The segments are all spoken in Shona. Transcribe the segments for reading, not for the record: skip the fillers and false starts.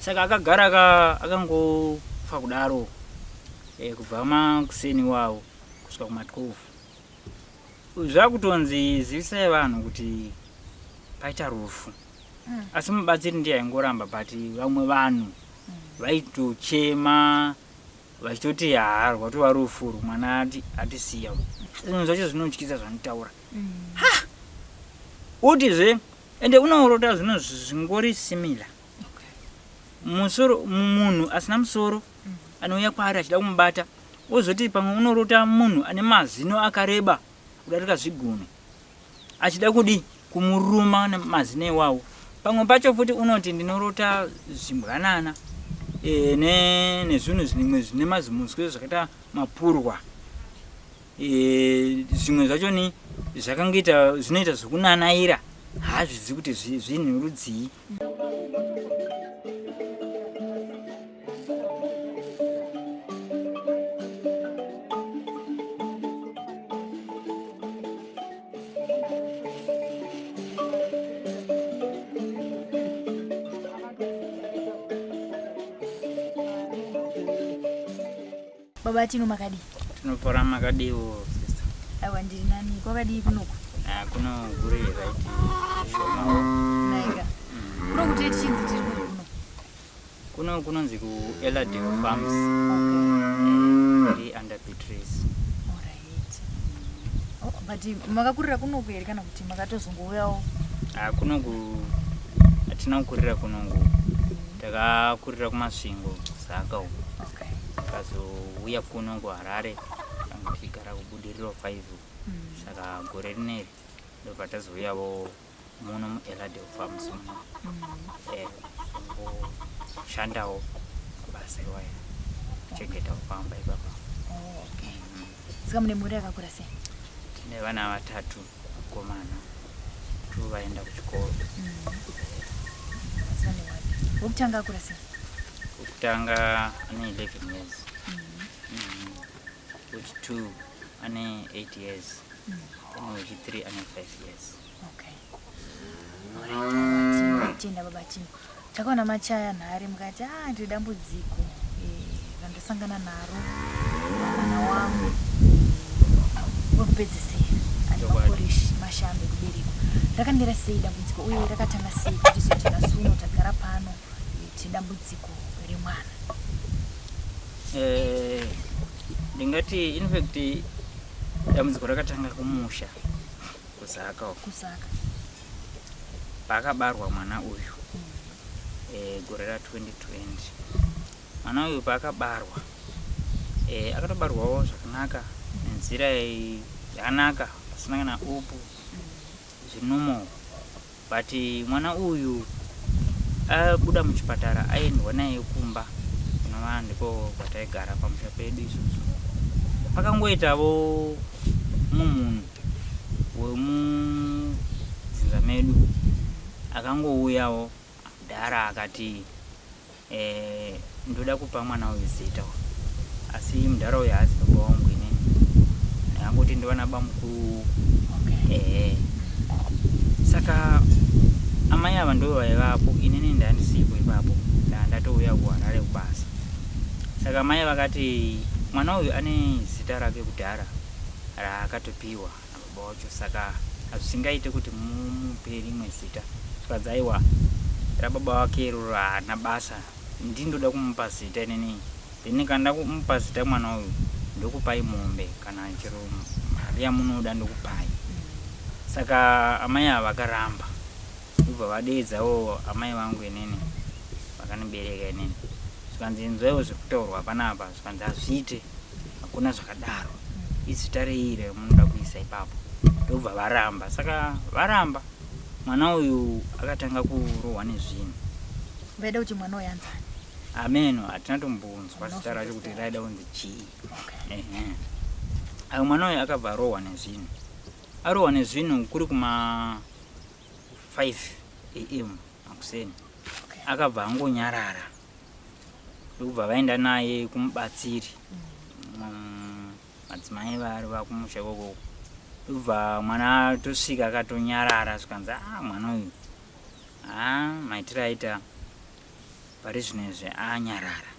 Saka akagara akangofa kudaro kubva makuseni wawo kusvika kuma12 zvakutonzi zivisai vanhu kuti paita rufu. Asi mubatsiri ndiye aingoramba but vamwe vanhu vaitochema vachitoti rwatova rufu mwana atisiya. Zvinhu zvacho zvinotyisa zvanotaura. Utizve ende unorota zvinhu zvingori similar. Musoro munhu asina musoro anouya kwaari achida kumubata, wozoti pamwe unorota munhu ane mazino akareba kudarika zvigumi achida kudi kumuruma nemazino iwawo. Pamwe pacho futi unoti ndinorota zimbwanana nezvinhu zvimwe zvine mazimuswe zvakaita mapurwa. Zvimwe zvacho ni zvakangoita zvinoita zvokunanaira, hazvizi kuti zvinhu rudzii. Baba tino makadi. Tinofara makadiwo sister. Awa ndiri nani kwakadi kunoko? Kuno guri right. Naiga. Kuno kuti chinzi tiri kuno. Kunonzi ku Eladale Farms. Iri under the trees. Alright. But makakurira kuno kueri kana kuti makatozongouyawo? Atina kukurira kunongo. Takakurira kumasvingo saka uko. Kazouya kuno kuHarare kugara kubudiriro 5 saka gore rineri ndopatazouyawo muno muEladale Farms shandawo basa iwaya kuchengeta pamba ipapa. Saka mune mhuri yakakura sei? Tine vana 3 kukomana 2 vaenda kuchikoro. Wokutanga akura sei? Wokutanga ane 11 years. Which 2 ane 8 years. And which 3 ane 5 years. Okay. Tenda baba chino. Takaona machaya nhare mukati ndi dambudziko vandosangana naro mwana wangu wekupedzisira andikorishi mashambe kubereko. Rakandira sei dambudziko uye rakatanga sei kuti zoti nasuno tagara pano tidambudziko remwana? Ndingati in fact dambudziko rakatanga kumusha kusaka. Paakabarwa mwana uyu gore ra 2020. Mwana uyu paakabarwa akatobarwawo zvakanaka nenzira yakanaka pasina kana upu zvinomo. But mwana uyu abuda muchipatara aendwa naye kumba kunova ndiko kwataigara pamusha pedu isusu. Pakangoitawo munhu wemudzinza medu akangouyawo kudhara akati ndoda kupa mwana uyu zita, asi mudhara uyu haasi baba wangu inini, ndakangoti ndivana bamukuru. Saka amai ava ndo vaivapo, inini ndandisipo ipapo, ndatouya kuHarare kubasa. Saka mai vakati mwana uyu ane zita rake kudhara raakatopiwa nababa wacho, saka hazvisingaite kuti mumupe rimwe zita. Saka aiwa rababa wake haana basa, ndindoda kumupa zita inini. Then kanda kumupa zita mwana uyu ndokupai mombe kana chero mari yamunoda ndokupai. Saka amai ava vakaramba. Ubva vadeedzawo amai vangu inini vakanibereka inini. Zvikanzi inzwaiwo zvekutaurwa panapa, zvikanzi hazviite, hakuna zvakadaro, izita reiri ramunoda kuisa ipapo. Ndobva varamba. Saka varamba, mwana uyu akatanga kurohwa nezvinhu. Vaida kuti mwana uyu anzani? Ameno, hatina tombonzwa zita racho kuti raida kunzi chii. Mwana uyu akabva arohwa nezvinhu. Arohwa nezvinhu kuri kuma 5 AM makuseni. Akabva angonyarara. Ndobva vaenda naye kumubatsiri. Madzimai vari vakumusha ikoko. Ndobva mwana tosvika akatonyarara, zvikanzi mwana uyu maitiro aita pari zvinezvi anyarara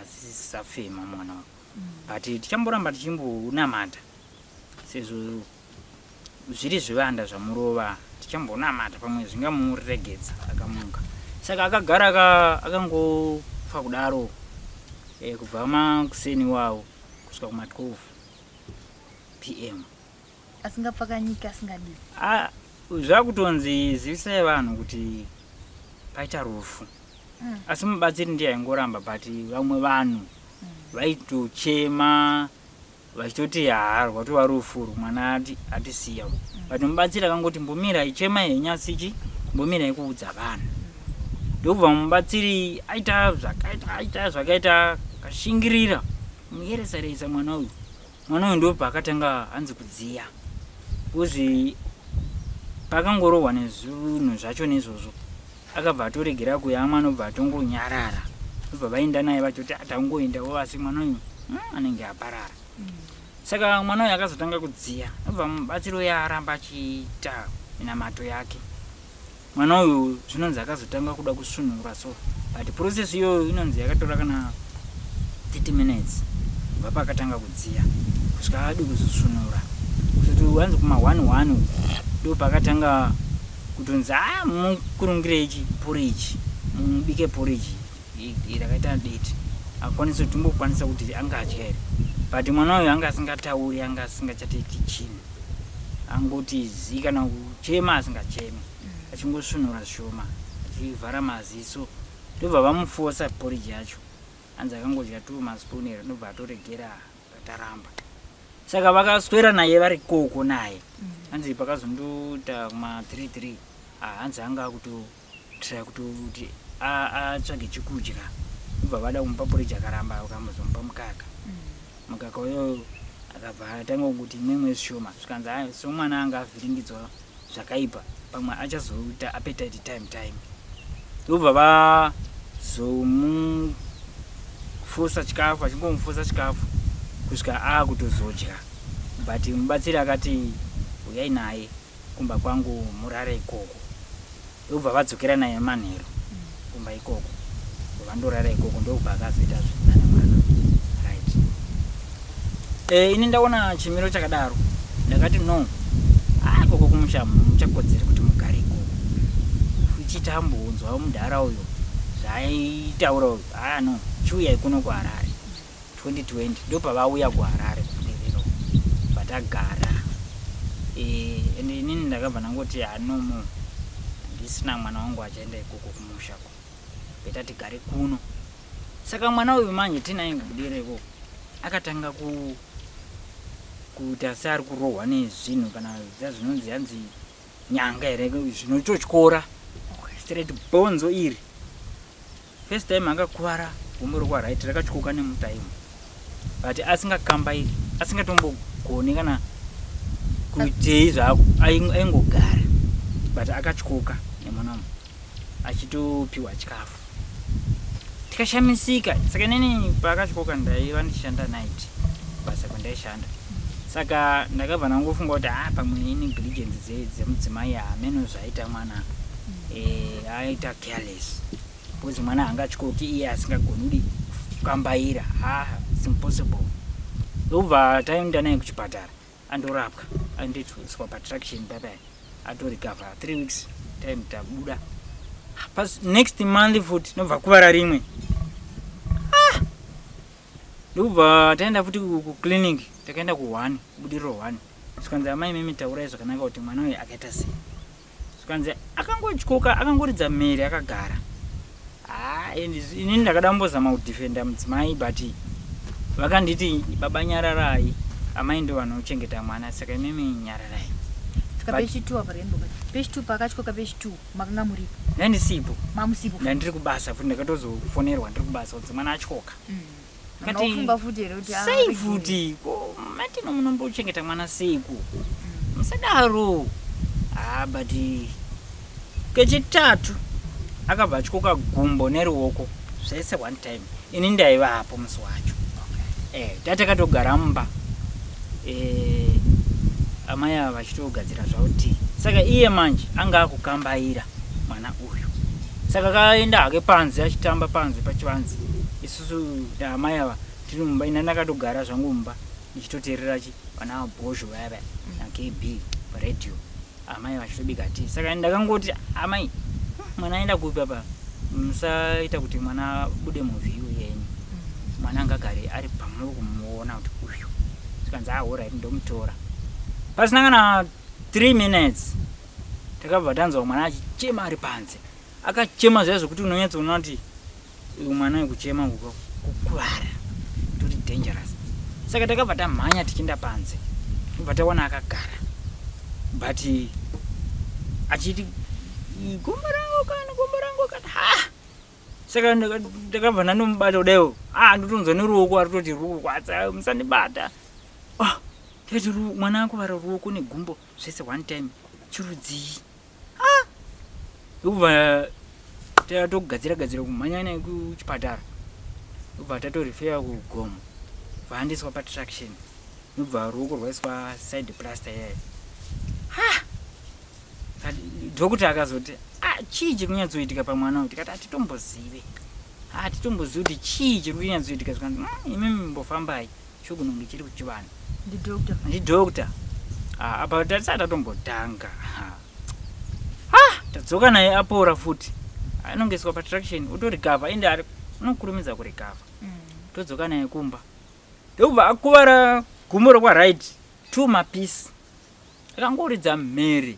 asisafema mwana wako but tichamboramba tichimbonamata sezvo zviri zvivanda zvamurova tichambonamata pamwe zvingamuregedza akamuka saka akagara akangofa kudaro kubva makuseni wawo kusvika kuma 12 PM asingapfakanyika asingadi zvakutonzi zivisai vanhu kuti paita rufu asi mubatsiri ndiye aingoramba but vamwe vanhu vaitochema vachitoti rwatova rufu mwana atisiya but mubatsiri akangoti mbomira ichema yenyasichi mbomira kuudza vanhu ndobva mubatsiri aita zvakaita kashingirira muyereseresa mwana uyu ndobva akatanga anzi kudziya kuzi pakangorohwa nezvinhu zvacho nezvozvo akabva atoregera kuyamwa nobva atongonyarara nobva vaenda naye vachoti atangoendawo asi mwana uyu anenge aparara saka mwana uyu akazotanga kudziya nobva mubatsiri uyo aramba achiita minamato yake mwana uyu zvinonzi akazotanga kuda kusunura so but process iyoyo inonzi yakatora kana 30 minutes kubva pakatanga kudziya kusvika adi kuzosunura kusoti wanzi kuma 1 ndo pakatanga kutonzi mukurungire ichi porridge mubike porridge irakaita date akwanisa kutombokwanisa kuti angadya here but mwana uyu anga asingatauri anga asingachatoiti chinhu angoti zi kana kuchema asingachemi achingosunura shoma achivhara maziso ndobva vamufosa porridge yacho anzi akangodya 2 maspoonero ndobva atoregera ataramba saka vakaswera naye vari koko naye anzi pakazondota kuma 3 hanzi anga kutotira kuti atsvage chekudya ndobva vada kumupa porridge akaramba akamuzomupa mukaka uyo akabva atanga kuti imwe shoma zvikanzi somwana anga avhiringidzwa zvakaipa pamwe achazoita appetite time ndobva vazomufosa chikafu achingomufosa chikafu kusvika akutozodya but mubatsiri akati uyai naye kumba kwangu murare ikoko ndobva vadzokera naye manheru kumba ikoko vandorara ikoko ndobva akazoita zvinane mwana right. Ini ndaona chimiro chakadaro ndakati no koko kumusha muchakodzere kuti mugare ikoko uchitambounzwa mudhara uyo zvaitaura uyu no chiuyai kuno kuHarare 2020 ndobva vauya kuHarare kuderero vatagara ende inini ndakabva ndangoti nomo ndisina mwana wangu achaenda ikoko kumushako beta tigare kuno saka mwana uyu manje tinaye kubudira ikoko akatanga kuti asi ari kurohwa nezvinhu kana zvinonzi yanzi nyanga here zvinototyora straight bonzo iri first time akakuvara gumbo rokwa-right rakatyoka nemutaimu but asingakambairi asingatombogone kana kuti zvako aingogara but akatyoka nemwanamu achitopiwa chikafu tikashamisika saka nini pakatyoka ndaiva ndichishanda night basa kwandaishanda saka ndakabva nangofunga kuti pamwe negligence dzemudzimai hameno zvaita mwana aita careless because mwana angatyoki iye asingagoni kukambaira it's impossible ndobva taenda naye kuchipatara andorapwa andoiswa patraction papai atorecover 3 weeks time tabuda next month futi ndobva kuvara rimwe ndobva taenda futi kuclinic takaenda ku1 budiro 1 svikanzi amai mimi taurai zvakanaka kuti mwana uyu akaita sei svikanzi akangotyoka akangoridza mhere akagara inini ndakadambozama kudefenda mudzimai but vakanditi baba nyararai amai ndo vanochengeta mwana saka mimi nyararai page 2 pakatyoka page 2 makanga muripo ndandisipo mamusipo ndandiri kubasa futi ndakatozofonerwa ndiri kubasa kuti mwana atyoka unofunga futi here kuti sei futi matino munombochengeta mwana seiku musadaro but kechitatu akabva atyoka gumbo neruoko zvese one time ini ndaivapo musi wacho tatakatogara mumba amai ava vachitogadzira zvavo tii saka iye manje anga akukambaira mwana uyu saka kaenda hake panze achitamba panze pachivanze isusu amai ava tiri mumba ina ndakatogara zvangu mumba ndichitoteerera vana bhozho vaya nakb paredhiyo amai vachitobika tii. Saka ndakangoti amai mwana aenda kuipa pa musaita kuti mwana bude muvhiyu yenyu, mwana ngagare ari pamuri kumuona kuti uyu. Tikanzi alright ndomutora. Pasina kana 3 minutes takabva tanzwa mwana achichema ari panze, akachema zviya zvokuti unonyatsa kuona kuti uyu mwana wekuchema kukuvara toti dangerous. Saka takabva tamhanya tichienda panze, tobva taona akagara but achiti gombo rangu kana ha. Saka ndakabva ndandomubata kudaiwo ndotonzwa neruoko arutoti rukurwadza musandibata. Tikati mwana akuvara ruoko negumbo zvese one time chirudzii. Ndokubva tatogadzira kumhanya naye kuchipatara, ndobva tatorifeya kugomo, vaandiswa patraction, ndobva ruoko rwaiswa side plaster yayo. Dhokota akazoti chii chiri kunyatsoitika pamwana uyu. Tikati atitombozivi kuti chii chiri kunyatsoitika. Zvikanzi imimi mbofambai chokunonge chiri kuchivana ndidhokota. Apa tatisati tatombotanga tadzoka naye apora futi, anongeswa patraction otorikavha ende unokurumidza kurikavha. Todzoka naye kumba, ndokubva akuvara gumbo rokwa-right 2 mapisi, akangoridza mhere.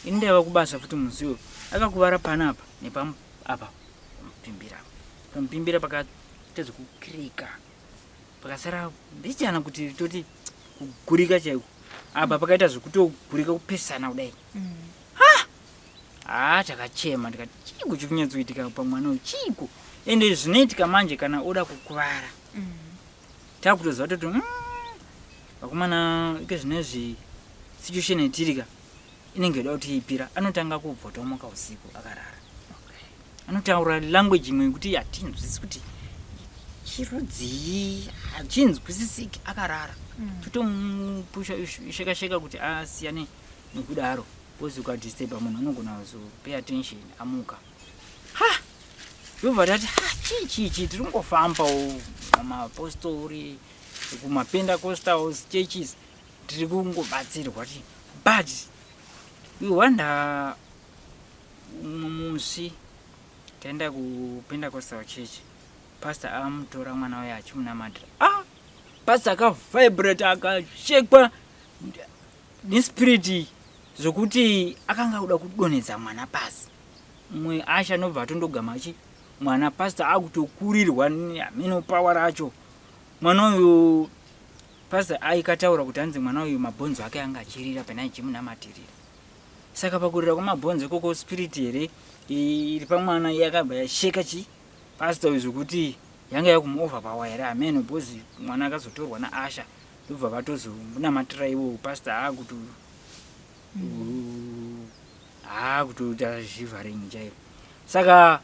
Ini ndaiva kubasa futi muziwo, akakuvara panapa nepapa pamupimbira pakaita zvokukirika, pakasara mbichana kuti toti kugurika chaiko. Apa pakaita zvokutogurika kupesana kudai. Takachema tikati chiko chiri kunyatsoitika pamwana uyu chiko. Ende zvinoitika manje kana oda kukuvara takutoziva toti vakomana ike zvinezvi situation itirika inenge yoda kuti ipira. Anotanga kubvotomoka usiku akarara, anotaura language imwe yekuti hatinzwisisi kuti chirudzii, hachinzwisisiki akarara. Totomupusha isheka kuti asiyane nekudaro, wozi ukadisturba munhu anogona kuzopay attention amuka. Ndobva tati chii tiri kungofambawo mamapostori kumapentecostals churches tiri kungobatsirwa ti. But we wonder musi taenda kupentecostal church, pastor amutora mwana waye achimunamatira. Pastor akavibrate akashekwa nespirit zvokuti akanga kuda kudonhedza mwana pasi. Mumwe asha nobva atondogama mwana pastor akutokurirwa nemenopawa racho. Mwana uyu pastor aikataura kuti hanzi mwana uyu mabhonzo ake anga achirira pena ichimunamatirira. Saka pakurira kwamabhonzo ikoko spirit here iri pamwana yakabva yasheka pastor uyu zvokuti yanga yakumuoverpower here ameno, bhozi mwana akazotorwa naasha. Ndobva vatozomunamatira ivo pastor akutoita zvivharingi chaivo. Saka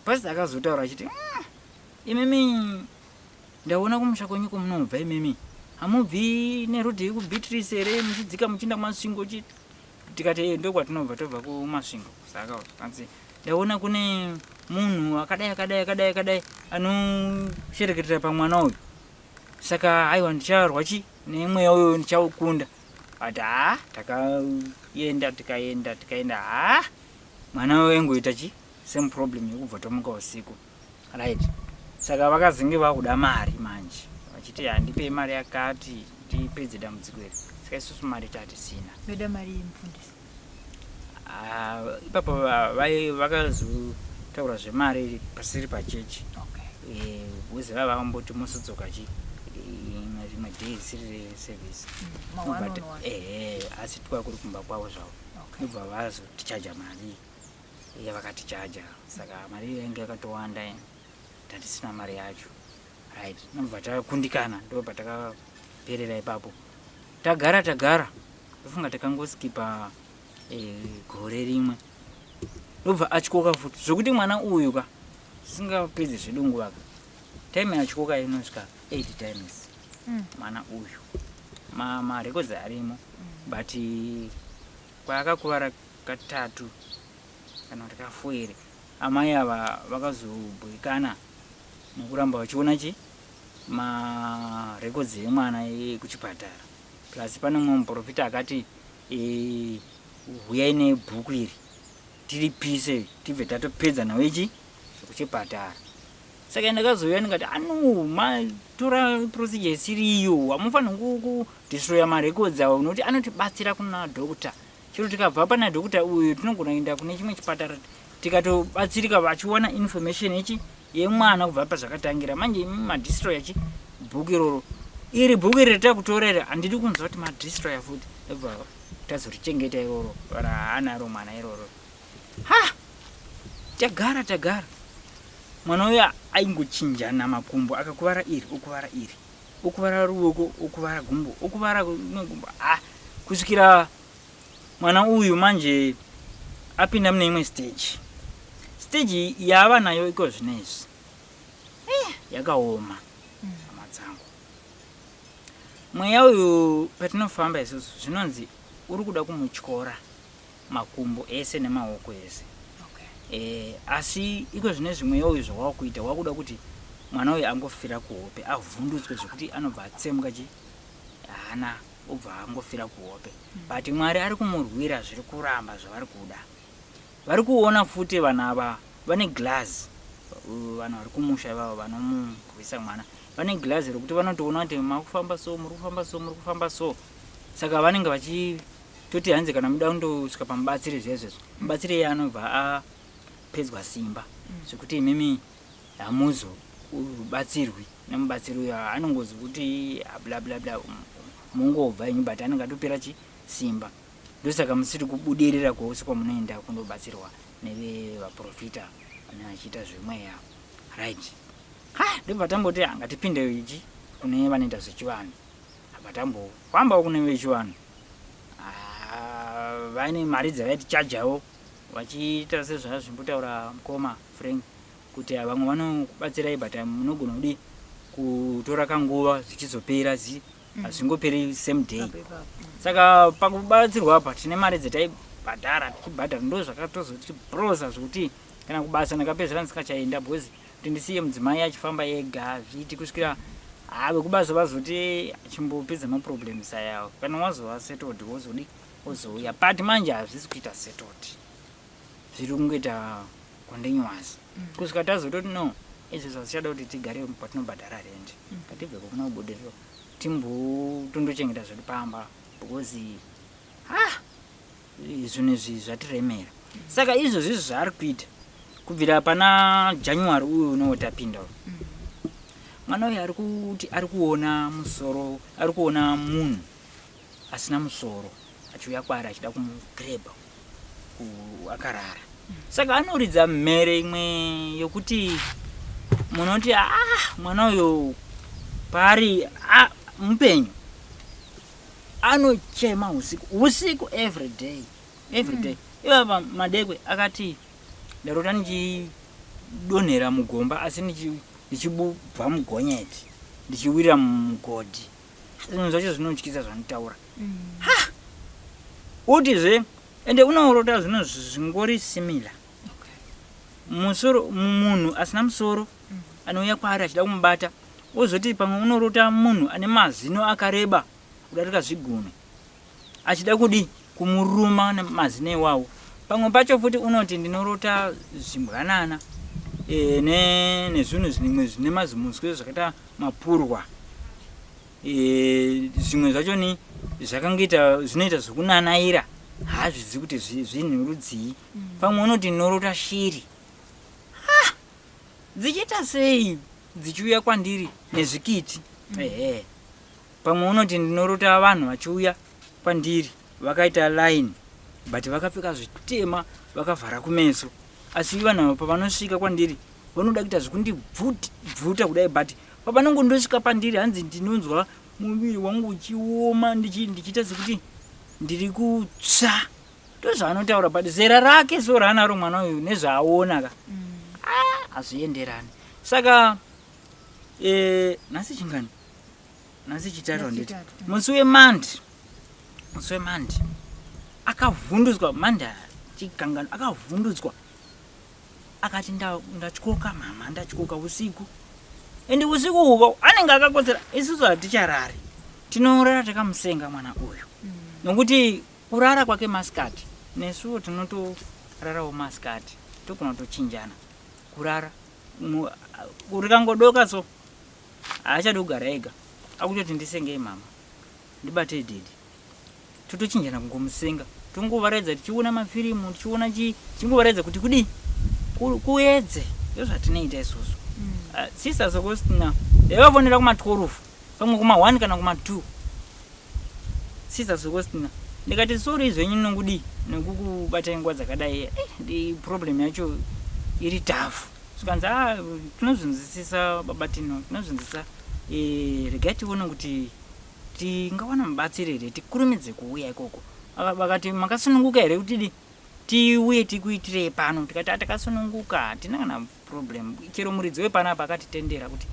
pastor akazotaura achiti imimi ndaona kumusha kwenyu munobva imimi hamubvi nerodhi yekuBeatrice here muchidzika muchienda kumasvingo chiti. Tikati ndokwatinobva tobva kumasvingo. Saka kanzi ndaona kune munhu akadai anoshereketera pamwana uyu. Saka aiwa ndicharwa nemweya uyo ndichaukunda. Ati tikaenda mwana wengoita same problem yekubva tomuka usiku, right. Saka vakazenge vakuda mari manje, vachiti handipei mari yakati ndipedze dambudziko iri. Saka isusu mari tatisina. Yoda mari yemufundisi. Ipapo vakazotaura zvemari pasiri pachechi. Uzi vava vamboti musodzoka rimwe day isiri service. Asi twakuri kumba kwavo zvavo. Ndobva vazotichaja mari yavakatichaja. Saka mari yange yakatowanda tatisina mari yacho, right. Ndobva takundikana, ndobva takaperera ipapo. Tagara ndofunga takangoskipa gore rimwe. Ndobva achikoka futi zvokuti mwana uyu singapedzi zvedungu vaka time yachikoka inosvika 8 times. Mwana uyu marekodzi arimo, but kwaakakuvara katatu kana kuti kafuire amai ava vakazobhuyikana nekuramba vachiona marekodzi emwana kuchipatara. Plus pane mumwe muprofita akati huyai nebhuku iri tiripise tibve tatopedza nawo kuchipatara. Saka ndakazouya ndikati matora procedure isiriyo, hamufaniri kudestroya marekodzi awo nokuti anotibatsira kuna dhokota. Chero tikabva pana dhokota uyu tinogona kuenda kune chimwe chipatara tikatobatsirika vachiwana information yemwana kubva pazvakatangira. Manje madestroya bhuku iroro, iri bhuku iri ratakutora iri handidi kunzwa kuti madestroya futi ebva tazorichengeta iroro raanaro mwana iroro. Tagara mwana uyu aingochinjana makumbo, akakuvara iri okuvara iri, okuvara ruoko okuvara gumbo, okuvara gumbo. Kusvikira mwana uyu manje apinda mune imwe stage yava nayo iko zvinezvi yakaoma hama dzangu. Mweya uyu patinofamba isusu zvinonzi uri kuda kumutyora makumbo ese nemaoko ese. Asi iko zvinezvi mweya uyu zvawakuita wakuda kuti mwana uyu angofira kuhope, avhundutswe zvekuti anobva atsemuka hana obva angofira kuhope. But Mwari ari kumurwira zviri kuramba zvavari kuda. Vari kuona futi vanhu ava vane glass, vanhu vari kumusha ivavo vanomurwisa mwana vane glass rekuti vanotoona kuti makufamba so, muri kufamba so. Saka vanenge vachitoti hanzi kana muda kundosvika pamubatsiri zvezvezvo, mubatsiri iye anobva apedzwa simba zvekuti imimi hamuzobatsirwi nemubatsiri uyo, anongozi kuti bla bla bla mungobva inyu, but anenge atopera simba. Ndosaka musiri kubudirira kwose kwamunoenda kundobatsirwa nevaprofita vane vachiita zvemweya. Right. Ndobva tamboti ngatipinde kune vanoita zvechivanhu. Apa tambofambawo kune vechivanhu. Vaine mari dzavaiti chajawo vachiita sezvazvimbotaura mukoma Frank kuti vamwe vanokubatsirai but munogona kudi kutora kanguva zvichizopera hazvingoperi same day. Saka pakubatsirwa apa tine mari dzataibhadhara tichibhadhara ndo zvakatozotibrosa zvokuti kana kubasa ndakapedzera ndisingachaenda because kuti ndisiye mudzimai achifamba ega zviiti kusvikira vekubasa vazoti achimbopedza maproblems ayawo. Kana wazova settled wozouya, but manje hazvisi kuita settled, zviri kungoita continuous. Kusvika tazototi no izvi zvazichada kuti tigare patinobhadhara rent, ngatibve kuna ubudiriro timbotondochengeta zviri pamba because zvinhu izvi zvatiremera. Saka izvozvi zvaari kuita kubvira pana January uyu unotapinda mwana uyu ari kuona musoro, ari kuona munhu asina musoro achiuya kwaari achida kumugreba akarara. Saka anoridza mhere imwe yokuti munoti mwana uyu paari mupenyu anochema usiku every day. Ivava madekwe akati ndarota ndichidonhera mugomba asi ndichibva mugonyeti ndichiwira mugodhi. Zvinhu zvacho zvinotyisa zvanotaura. Utizve ende unorota zvinhu zvingori similar. Musoro munhu asina musoro anouya kwaari achida kumubata, wozoti pamwe unorota munhu ane mazino akareba kudarika zvigume achida kudi kumuruma nemazino iwawo. Pamwe pacho futi unoti ndinorota zvimbwanana nezvinhu zvimwe zvine mazimuswe zvakaita mapurwa. Zvimwe zvacho ni zvakangoita zvinoita zvokunanaira, hazvizi kuti zvinhu rudzii. Pamwe unoti ndinorota shiri. Dzichiita sei dzichiuya kwandiri nezvikiti. Pamwe unoti ndinorota vanhu vachiuya kwandiri vakaita line but vakapfeka zvitema vakavhara kumeso, asi vanhu pavanosvika kwandiri vanoda kuita zvokundibvuta kudai, but pavanongondosvika pandiri hanzi ndinonzwa muviri wangu uchioma ndichiita sekuti ndiri kutsva. Ndozvaanotaura, but zera rake so raanaro mwana uyu nezvaaona hazvienderani. Saka nhasi chingani, nhasi chitatu nditi musi wemandi akavhundutswa. Mandi chikangano akavhundutswa akati ndachikoka mama ndachikoka usiku ende usiku uvo anenge akakotsera isusu haticharari tinorara takamusenga mwana uyu nokuti kurara kwake masikati nesuwo tinotorarawo masikati tokona kutochinjana kurara rikangodoka so haachadi kugara ega akutoti ndisengei mama ndibate dhedhi totochinjana kungomusenga tongovaradza tichiona mafirimu tichiona chingovaradza kuti kudii kuedze ndozvatinoita isusu sisters Augustina yavafonera kuma12 pamwe kuma1 kana kuma2 sisters Augustina ndikati sori zvenyu nokudii nekukubata nguva dzakadai ndi problem yacho iri tafu sikanzi tinozvinzwisisa babatino tinozvinzwisisa regai tione kuti tingawana mubatsiri here tikurumidze kuuya ikoko vakati makasununguka here kuti tiuye tikuitirei pano tikati atakasununguka hatina kana problem chero muridzi wepanapa akatitendera kuti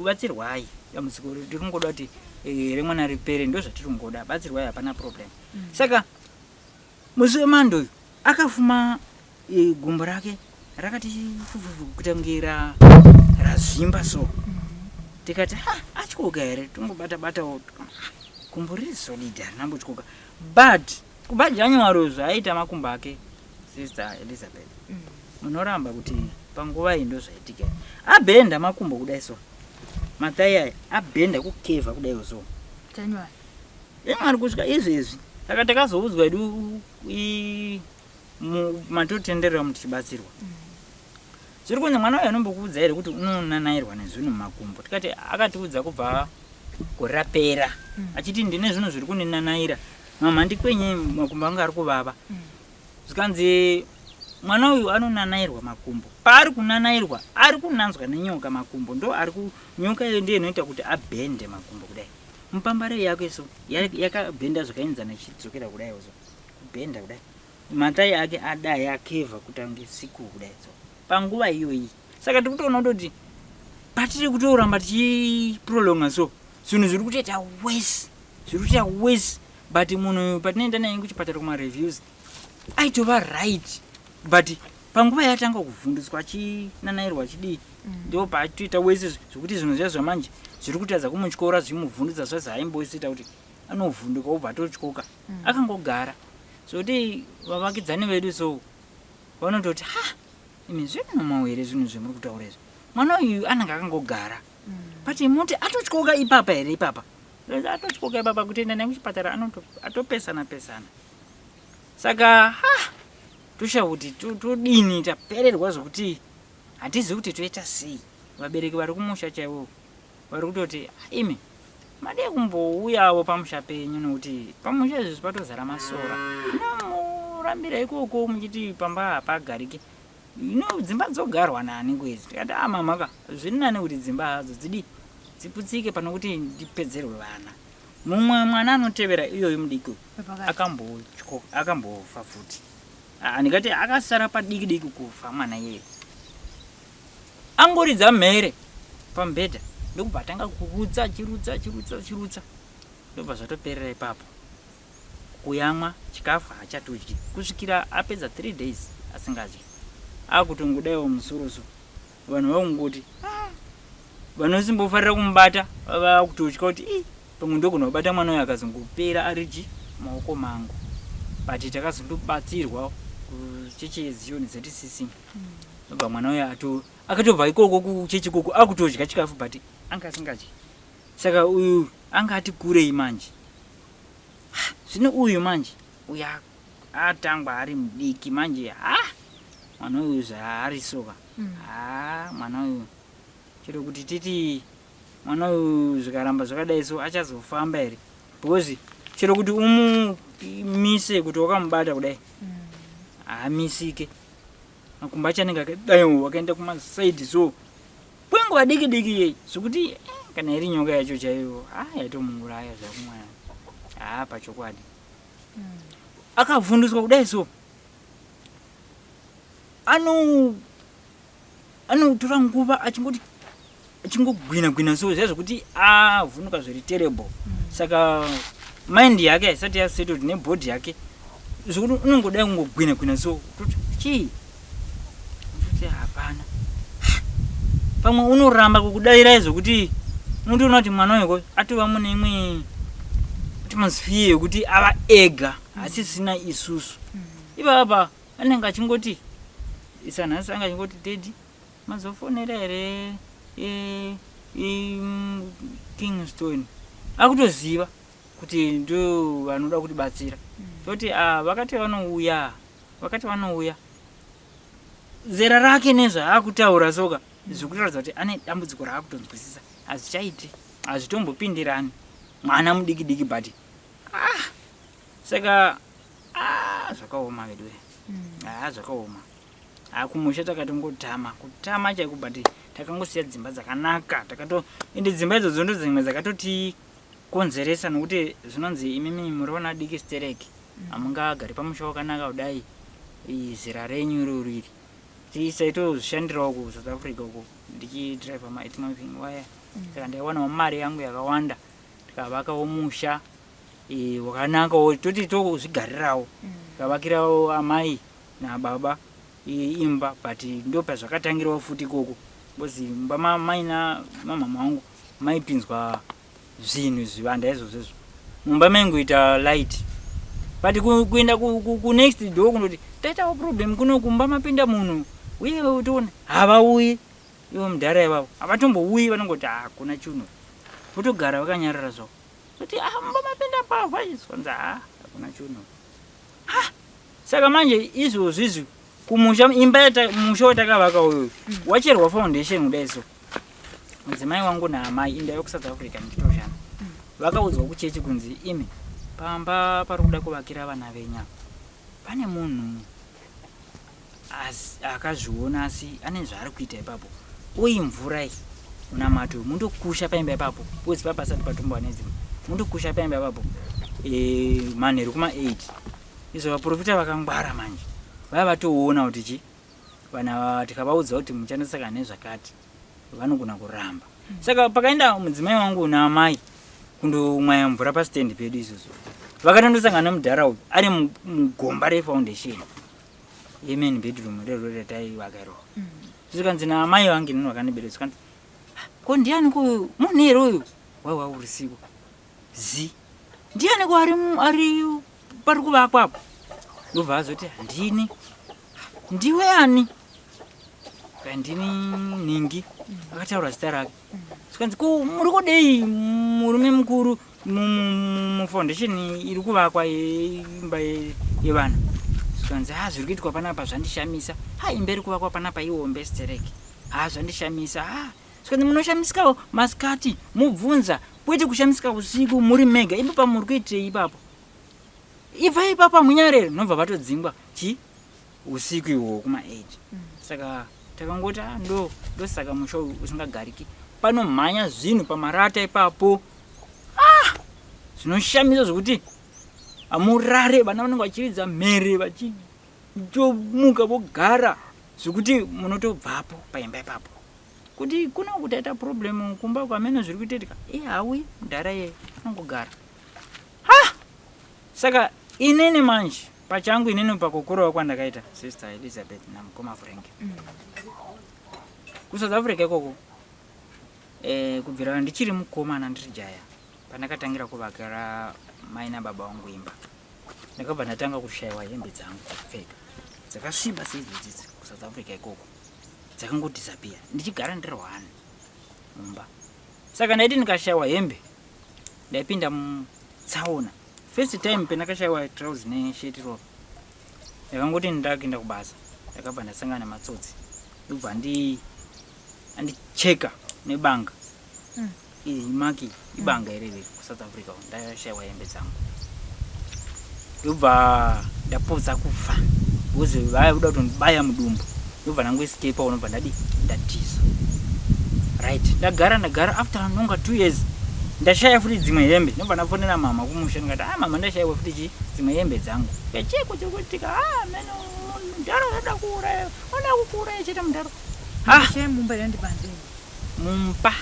batsirwai dambudziko tiri kungoda kuti remwana ripere ndo zvatiri kungoda batsirwai hapana problem saka musi wemando uyu akafuma gumbo rake rakati kutangira razvimba so tikati achikoka here tongobata-batawo gumbo riri solid harinambotyoka but kuba January zvaita makumbo ake sister Elizabeth munoramba kuti panguva iyi ndo zvaitika abhenda makumbo kudai so matai aya abhenda kukevha kudai so January ari kusvika izvezvi saka takazoudzwa edu matotenderera muti chibatsirwa zviri kunzi mwana uyu anombokuudza here kuti unonanairwa nezvinhu mumakumbo tikati akatiudza kubva gore rapera achiti ndine zvinhu zviri kundinanaira mama ndikwenye makumbo anga ari kuvava zvikanzi mwana uyu anonanairwa makumbo paari kunanairwa ari kunanzwa nenyoka makumbo ndo ari kunyoka iyo ndiyo inoita kuti abhende makumbo kudai mupambare yake so yakabhenda zvakaenzana ichidzokera kudai so kubhenda kudai matai ake adai akevha kutange siku kudai so panguva iyoyi saka tikutoona kutoti patiri kutoramba tichiprolonga so zvinhu zviri kutoita wese but munhu patinoenda naye kuchipatara kumareviews aitova right but panguva yatanga kuvhunduswa achinanairwa achidii ndo paatoita wese zvokuti zvinhu zviya zvamanje zviri kutadza kumutyora zvimuvhundutsa zvase aimboisita kuti anovhunduka obva atotyoka akangogara zvokuti vavakidzani vedu so vanototi imi zvinhu here zvinhu zvemuri kutaura izvi mwana uyu anenge akangogara but muti atotyoka ipapa here ipapa atotyoka ipapa kutoenda naye kuchipatara atopesana saka tosha kuti todini tapererwa zvokuti hatizivi kuti toita sei vabereki vari kumusha chaivo vari kutoti imi madei kumbouyawo pamusha penyu nokuti pamusha izvi patozara masora nomurambira ikoko muchiti pamba hapagariki dzimba dzogarwa nani kwezi tikati mamaka zviri nani kuti dzimba hadzo dziputsike pano kuti ndipedzerwe vana mumwe mwana anotevera iyoyo mudiki akambofa futi ndikati akasara padiki kufa mwana yeye angoridza mhere pamubhedha ndokubva atanga kurutsa achirutsa ndobva zvatoperera ipapo kuyamwa chikafu haachatodyi kusvikira apedza 3 days asingadyi akutongodaiwo musoroso vanhu vakungoti vanosimbofarira kumubata vakutotya kuti pamwe ndogona kubata mwana uyo akazongopera ariji maoko mangu but takazondobatsirwa kuchechi Zion ZCC nobva mwana uyo akatobva ikoko kuchechi koko akutodya chikafu but anga asingadyi saka uyu anga ati kurei manje zvino uyu manje uyu atangwa ari mudiki manje mwana uyu zvaari soka mwana uyu chero kuti titi mwana uyu zvikaramba zvakadai so achazofamba here because chero kuti umumise kuti wakamubata kudai haamisike makumbo achanenge akadaiwo wakaenda kumasaidi so kwenguva diki yei zvokuti kana iri nyoka yacho chaiyo yatomunguraya zvakumwana pachokwadi akavhunduswa kudai so anotora nguva achingogwina so zviya zvokuti avhunuka zviri terrible saka mind yake haisati yasettled nebody yake zvokuti unongoda kungogwina so chii kuti hapana pamwe unoramba kukudairai zvokuti unotoona kuti mwana weko atova mune imwe atmosphere yekuti ava ega asi sina isusu ipapa anenge achingoti isanhasi anga achingoti dedi mazofonera here Kingston akutoziva kuti ndo vanoda kutibatsira kuti vakati vanouya zera rake nezvaakutaura soka zvikuratidza kuti ane dambudziko raakutonzwisisa hazvichaiti hazvitombopindirani mwana mudiki but saka zvakaoma vedu zvakaoma kumusha takatongotama kutama chaiko but takangosiya dzimba dzakanaka ende dzimba idzodzo ndo dzimwe dzakatoti konzeresa nokuti zvinonzi imimi muriona diki stereki hamungagari pamusha wakanaka kudai zera renyu riri tisaitozvishandirawo ku South Africa uko ndichidriva maitmoving wire saka ndaiwanawo mari yangu yakawanda tikavakawo musha wakanakawo toti tozvigarirawo tikavakirawo amai nababa imba but ndo pazvakatangirawo futi ikoko because mba mai namama wangu maipinzwa zvinhu zvivanda izvozvo mumba maingoita light but kuenda kunext door kunoti taitawo problem kuno kumba mapinda munhu uye utiona havauyi ivo mudhara ivavo havatombouyi vanongoti hakuna chinhu votogara vakanyarara zvavo kuti mumba mapinda pavha izvanzi hakuna chinhu saka manje izvozvizvi kumusha imba musha watakavaka uyoyo wacherwa foundation kudai so mudzimai wangu naamai inda yoku South Africa ndichitoshana vakaudzwa kuchechi kunzi imi pamba pari kuda kuvakira vana venya pane munhu akazviona asi ane zvaari kuita ipapo uye mvura iyi unamato mundokusha paimba ipapo uzi papasati patombowa nedzimwe mundokusha paimba ipapo manheru kuma8 izvo vaprofita vakangwara manje vaya vatoona kuti chi vana tikavaudza kuti muchandisaka nezvakati vanogona kuramba saka pakaenda mudzimai wangu naamai kundomwaya mvura pastendi pedu izvozvo vakatondosangana mudhara uyu ari mugomba refoundation yemain bedroom rero rataivakairwa zvikanzi naamai vangu nini vakaniberesa kanzi ko ndiani ko munhu here uyu waiwa urisiko ndiani ko ari pari kuvakwapo ndobva azoti handini ndiwe ani kandini ningi akataura zita rake zvikanzi ko muri kudei murume mukuru mufoundation iri kuvakwa imba yevana zvikanzi zviri kuitwa panapa zvandishamisa imba iri kuvakwa panapa iwombe stereki zvandishamisa zvikanzi munoshamisikawo masikati mubvunza kwete kushamisika usiku muri mega ipapo muri kuitirei ipapo ibva ipapo munyarere nobva vatodzingwa usiku ihwo kuma8 saka takangoti ndosaka musha usingagariki panomhanya zvinhu pamarata ipapo zvinoshamisa zvokuti hamurare vana vanenge vachiridza mhere vachitomuka vogara zvokuti munotobvapo paimba ipapo kuti kuna kutaita problemu kumba kwameno zviri kuitetika hawi mudhara ye anongogara saka inini manje pachangu inini pakukurawo kwandakaita Sister Elizabeth namukoma Frank kuSouth Africa ikoko kubvira ndichiri mukomana ndiri jaya pandakatangira kuvakira mai nababa vangu imba ndakabva ndatanga kushayiwa hembe dzangu kupfeka dzakasviba seidzidzi kuSouth Africa ikoko dzakangodisappear ndichigara ndiri one mumba saka ndaiti ndikashayiwa hembe ndaipinda mutsaona first time pendakashayiwa trousers nesheti robe ndakangoti ndakuenda kubasa ndakabva ndasangana nematsotsi ndobva andicheka nebanga imaki ibanga iriri kuSouth Africa ndashayiwa hembe dzangu ndobva ndapodza kufa uze vaida kutondibaya mudumbu ndobva ndangoescape unobva ndatiza right ndagara after nonga 2 years ndashaya futi dzimwe hembe ndobva ndafonera mama kumusha ndikati mama ndashayiwa futi dzimwe hembe dzangu cheko chiri kuitika meno mudharo yoda kukura ichita mudharo mumba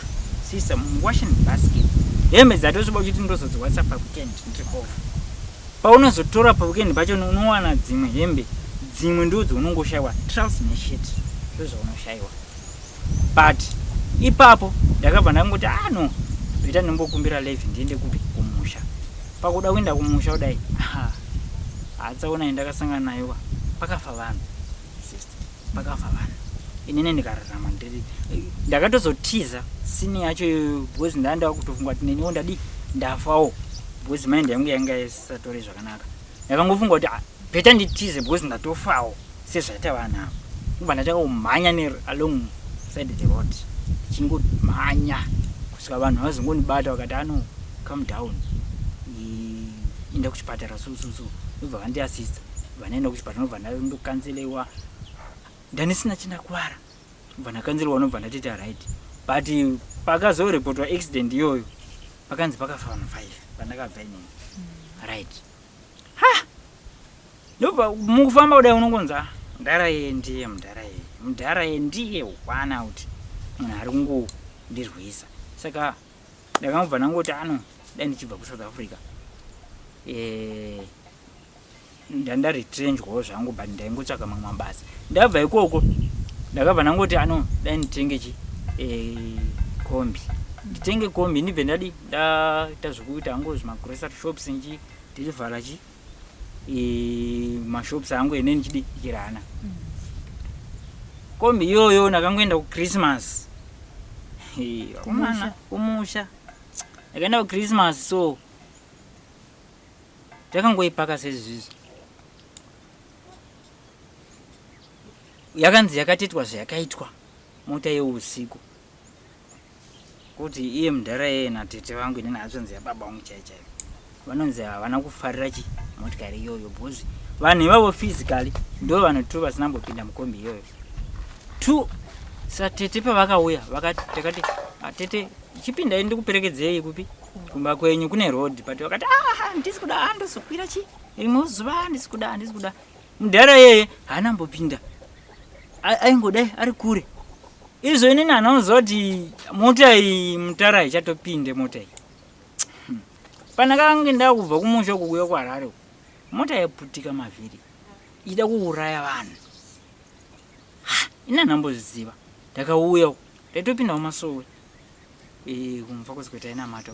sister washing basket hembe dzatosviba kuti ndozodziwatsa paweekend ndiri off paunozotora paweekend pacho unowana dzimwe hembe dzimwe ndidzo unongoshayiwa trousers neshit ndozvaunoshaiwa. But ipapo ndakabva ndangoti no ita ndimbokumbira live ndiende kupi kumusha. Pakuda kuenda kumusha kudai atsaona ndakasangana nayo pakafa vanhu sister, pakafa vanhu. Inini ndikararama ndakatozotiza sini yacho because ndanda kutofunga kuti neniwo ndadi ndafawo because mind yangu yanga isatori zvakanaka. Ndakangofunga kuti beta nditize because ndatofawo sezvaita vanhu ava. Kubva ndataka kumhanya along side the road chingomhanya kusvika vanhu vazongonibata vakati come down enda kuchipatara sususu. Ubva vandiasista vanaenda kuchipatara nobva ndokanselewa ndanisina chindakwara. Ubva ndakanzelewa nobva ndatiti right. But pakazorepotwa accident iyoyo pakanzi pakafa vanhu 5 pandakabva inini right. Ndobva mukufamba kudai unongonza mudhara ndiye wana kuti munhu ari kungondirwisa. Saka ndakangobva ndangoti dai ndichibva kuSouth Africa ndandaretrenjwawo zvangu but ndaingotsvaka mamwe mabasa. Ndabva ikoko ndakabva ndangoti dai nditenge kombi. Nditenge kombi ndibve ndaita zvokuita hangu zvimagrocery shops ndivhala mashops angu ene ndichidikirana. Kombi iyoyo ndakangoenda kuChristmas kumusha. Ndakaenda kuChristmas so ndakangoipaka sezvizvi. Yakanzi yakatetwa zvayakaitwa mota yeusiku kuti iye mudhara yeye natete vangu inini atsonzi yababa vangu chaichaivo vanonzi havana kufarira motikari iyoyo because vanhu ivavo physically ndo vanhu 2 vasinambopinda mukombi iyoyo 2. Satete pavakauya takati tete chipinda ndikuperekedzei kupi kumba kwenyu kune road but vakati ndisi kuda ndozokwira rimwe zuva ndisi kuda mudhara yeye haanambopinda aingodai ari kure. Izvo inini anoziva kuti mota iyi mutara ichatopinde mota iyi. Pandakange ndakubva kumusha kuuya kuHarare mota yaputika mavhiri ida kuuraya vanhu. Ina ndambozviziva ndakauya ndaitopinda mumasowe kumva kuzikuita ina mata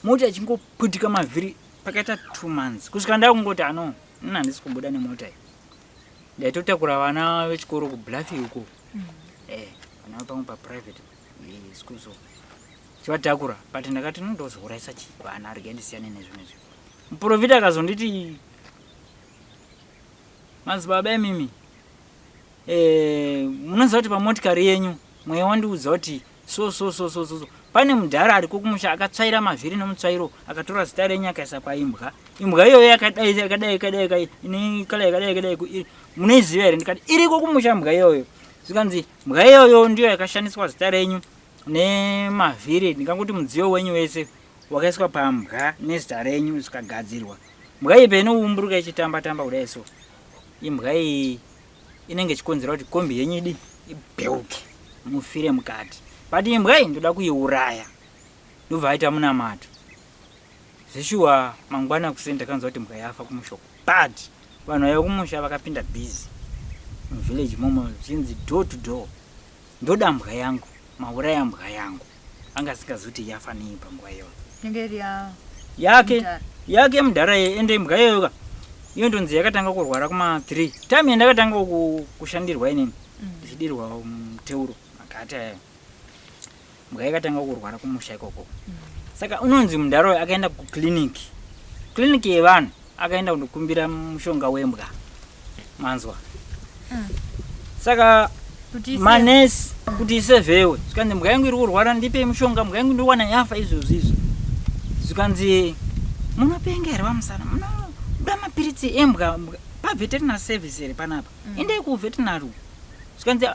mota ichingoputika mavhiri pakaita 2 months kusvika ndakungoti nina handisi kubuda nemota iyi. Ndaitotakura vana vechikoro kuBluffy uko vana pamwe paprivate school so chivatakura but ndakati ndozourayisa vana rega ndisiyane nezvinezvi. Muprofita akazonditi madzibaba emimi munoziva kuti pamotikari yenyu mweya wandiudza kuti so pane mudhara ariko kumusha akatsvaira mavhiri nomutsvairo akatora zita renyu akaisa paimbwa. Imbwa iyoyo yakadai ine kala yakadai munoiziva here? Ndikati iriko kumusha mbwa iyoyo. Zvikanzi mbwa iyoyo ndiyo yakashandiswa zita renyu nemavhiri ndingangoti mudziyo wenyu wese wakaiswa pambwa nezita renyu zvikagadzirwa. Mbwa iyi peinoumburuka ichitamba kudai so imbwa iyi inenge ichikonzera kuti kombi yenyu ibheuke mufire mukati. But imbwa iyi ndoda kuiuraya ndobva aita munamato. Zvishuwa mangwana kuseni ndakanzwa kuti mbwa yafa kumushoko but vanhu vaya kumusha vakapinda busy muvillage momo zvinzi door to door ndoda mbwa yangu mauraya mbwa yangu. Anga asingazivi yafa nei panguva iyoyo yake mudhara ende mbwa iyoyo iyo ndonzi yakatanga kurwara kuma3 time yandakatanga kushandirwa inini ndichidirwa muteuro makati ayo mbwa yakatanga kurwara kumusha ikoko. Saka unonzi mudhara akaenda kukliniki yevanhu akaenda kundokumbira mushonga wembwa manzwa. Saka manesi kuti isevhewe zvikanzi mbwa yangu iri kurwara ndipe mushonga mbwa yangu ndowana yafa izvozvo. Zvikanzi munopengerwa musana munoda mapiritsi embwa paveterinary service here panapa endai kuveterinary. Zvikanzi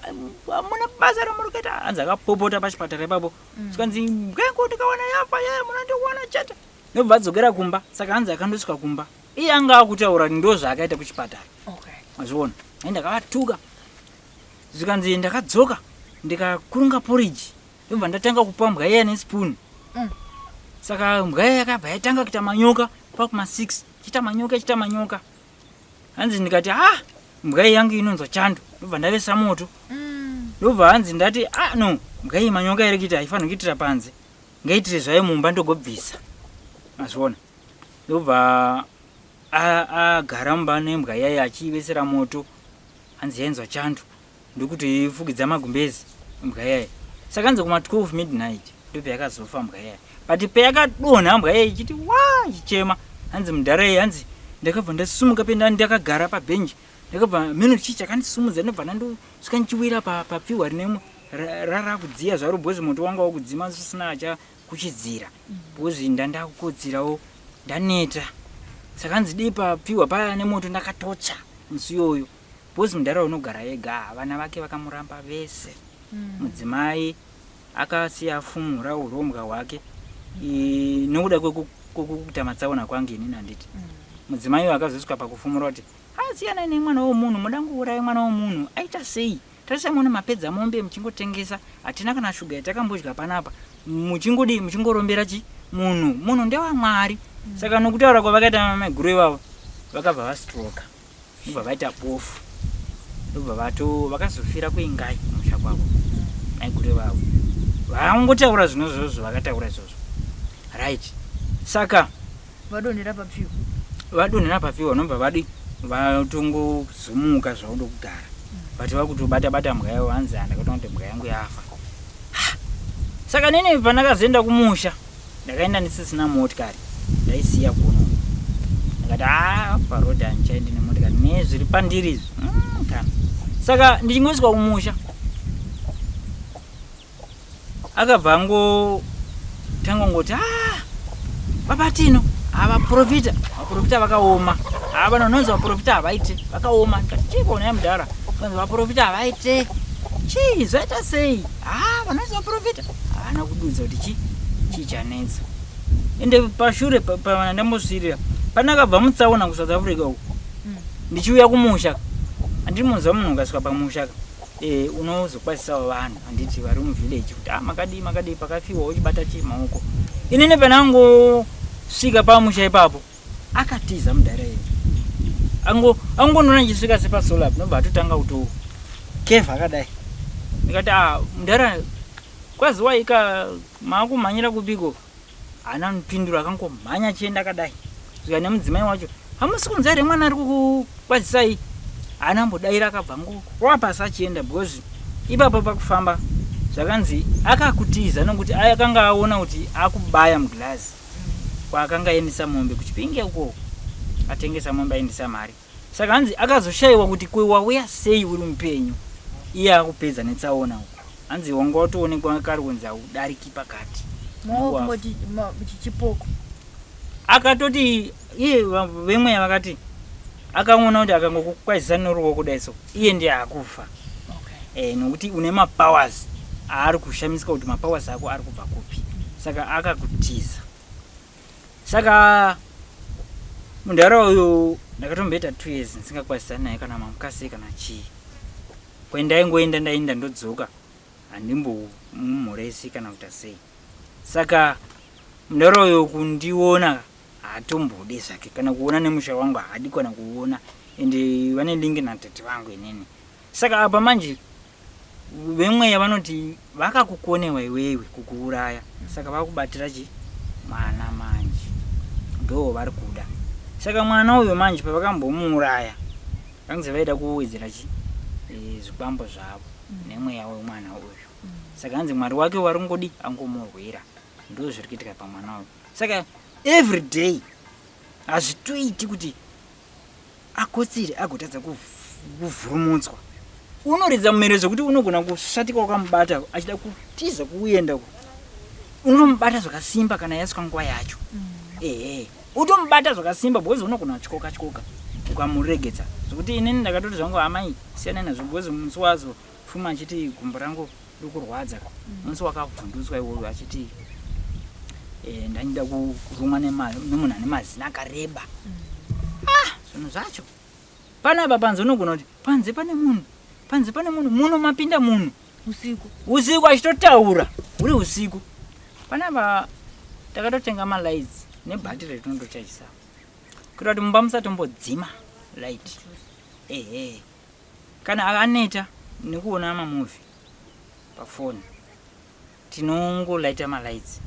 muna basa ramuri kuita hanzi akapopota pachipatara ipapo. Zvikanzi mbwa yangu ndikawana yafa munondiwana chata ndobva adzokera kumba. Saka hanzi akandosvika kumba iye anga akutaura ndo zvaakaita kuchipatara. Mazviona ndakavatuka. Zvikanzi ndakadzoka ndikakurunga porridge ndobva ndatanga kupa mbwa iya nespoon. Saka mbwa iya yakabva yatanga kuita manyoka pakuma 6 chita manyoka. Hanzi ndikati mbwa yangu inonzwa Chando, ndobva ndavesa moto. Ndobva hanzi ndati no, mbwa manyoka iri kuti haifanira kuitira panze, ngaitire zvayo mumba ndogobvisa. Mazviona. Ndobva agara mumba nembwa yayo achivesera moto. Hanzi yainzwa Chando, ndokuti ifukidza magumbezi mbwa yayo. Saka hanzi kuma 12 midnight ndobva yakazofa mbwa yayo. But payakadonha mbwa yayo ichiti ichichema. Hanzi mudhara hanzi ndakabva ndasumuka penda ndakagara pabhenji. Ndakabva minute chichakandisumudza ndobva ndandosvika ndichiwira papfihwa rinemwe rara kudziya zvaro bhozi moto wanga wakudzima zvisina acha kuchidzira. Bhozi ndandakukodzerawo ndaneta. Saka hanzi dei papfihwa paya nemoto ndakatocha musi yoyo. Bhozi mudhara unogara ega, vana vake vakamuramba vese. Mudzimai akasiya fumura urombwa hwake nokuda kwekuita matsaona kwangu inini handiti. Mudzimai akazosvika pakufumura kuti siyana nemwana womunhu, muda kuuraya mwana womunhu, aita sei? Tarisa muone mapedza mombe muchingotengesa, hatina kana shuga yatakambodya panapa, muchingorombera munhu ndewaMwari. Saka nokutaura kwavakaita maiguru ivavo vakabva vastroka, ndobva vaita bofu, ndobva vakazofira kuingai musha kwavo maiguru ivavo. Vangotaura zvinhu izvozvo, vakataura izvozvo, right? Saka vadonhera papfihwa nobva vatongozumuka zvaudo kugara. But vakutobata mbwa yavo, hanzi ndakaona kuti mbwa yangu yafa. Saka nini pandakazoenda kumusha, ndakaenda ndisisina motikari, ndaisiya kuno. Ndakati parodhi handichaendi nemotikari nezviri pandiri izvi. Saka ndichingosvika kumusha, akabva angotanga ngoti Babatino vaprofita vakaoma. Vanonzi vaprofita havaite, vakaoma. Ndikati chiko naye mudhara, vaprofita havaite. Chii zvaita sei? Vanonzi vaprofita havana kududza kuti chii chanetsa. Ende pashure pandambosvirira, pandakabva mutsaona kuSouth Africa uku, ndichiuya kumusha, handiri munzwa munhu ukasvika pamusha unozokwasisawo vanhu, handiti vari muvhileji kuti makadii pakafiwa uchibata chii maoko. Inini panangosvika pamusha ipapo, akatiza mudhara yedu. Angonona ndichisvika sepasolab, nobva atotanga kutokevha akadai. Ndikati mudhara kwazi waika maakumhanyira kupiko? Haana mupinduro, akangomhanya achienda akadai. Svika nemudzimai wacho, hamusi kunzi here mwana ari kukwazisai? Haana mbodaira, akabva ngorapasi achienda, because ipapo pakufamba zvakanzi akakutiza nokuti akanga aona kuti akubaya mugirazi kwaakanga aendesa mombe kuchipinge uko atengesa mombe aendesa mari. Saka hanzi akazoshayiwa kuti wauya sei uri mupenyu, iye akupedza netsaona uko. Hanzi wanga watoonekwa kari kunzi audariki pakati chipoko. Akatoti iye vemwe vakati akaona kuti akangokukwazisa noruoko kudai so iye ndiye akufa. Nokuti une mapowers ari kushamisika kuti mapowers ako ari kubva kupi. Saka akakutiza. Saka mundara uyu ndakatomboita 2 years ndisingakwazisani naye kana mamukasi kana chii. Kwendaingoenda ndaenda ndodzoka, handimbomuresi kana kuita sei. Saka mundara uyu kundiona hatombode zvake, kana kuona nemusha wangu haadi kana kuona, ende vane lingi natete vangu inini. Saka apa manje vemwe vanoti vakakukonewa iwewe kukuuraya, saka vakubatira mwana manje ndo vari kuda. Saka mwana uyu manje pavakambomuuraya vanzi vaida kuwedzera zvibambo zvavo nemweya wemwana uyu. Saka hanzi Mwari wake waringodi angomurwira, ndo zviri kuitika pamwana uyu. Saka every day hazvitoiti kuti akotsire agotadza kuvhurumutswa. Unoridza mumerezo kuti unogona kushatika wakamubata achida kutiza kuenda unomubata zvakasimba kana yasvika nguva yacho. Utomubata zvakasimba bhozi unogona chikoka ukamuregedza. Zvokuti inini ndakatoti zvangu amai siyana nazvo, bhozi musi wazo Pfuma achiti gumbo rangu riri kurwadza. Musi wakavhundutswa iwoyo achiti ndanyida kurumwa nemunhu ane mazino akareba. Zvinhu zvacho panapa panze unogona kuti panze pane munhu munomapinda munhu usiku achitotaura uri usiku. Panapa takatotenga malights nebhatiri rinotochachisa. kuitira kuti mumba musatombodzima light. Kana aneta nekuona mamuvi pafoni tinongolaita malights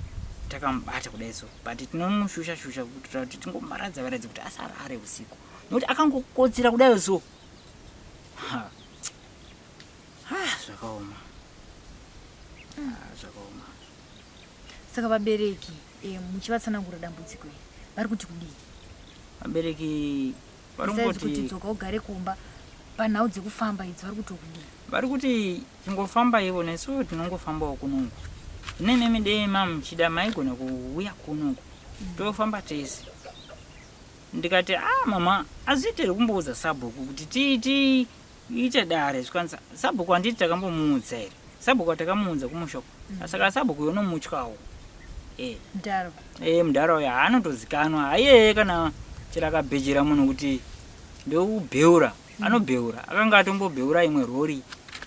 takamubata kudaiso, but tinomushusha kuti tingombaradza varadzi kuti asarare usiku nokuti akangokotsera kudayo so. Zvakaoma. Zvakaoma. Saka vabereki muchivatsanangura dambudziko iri vari kuti kudii? Vabereki besides kuti dzoka ugare kumba panhau dzekufamba idzi vari kuti kudii? Vari kuti tingofamba ivo nesu tinongofambawo kunongo. Nene midei muchida maigona kuuya kunongo tofamba tese. Ndikati mama azviite rekumboudza Sabhuku kuti tiite dare zvikwanisa. Sabhuku handiti takambomuudza here. Sabhuku takamuudza kumushoko. Saka Sabhuku yonomutyawo. Mudharo. Mudharo uya anotozikanwa. Haiye kana chirakabhejera munhu kuti ndokubheura. Anobheura. Akanga atombobheura imwe rori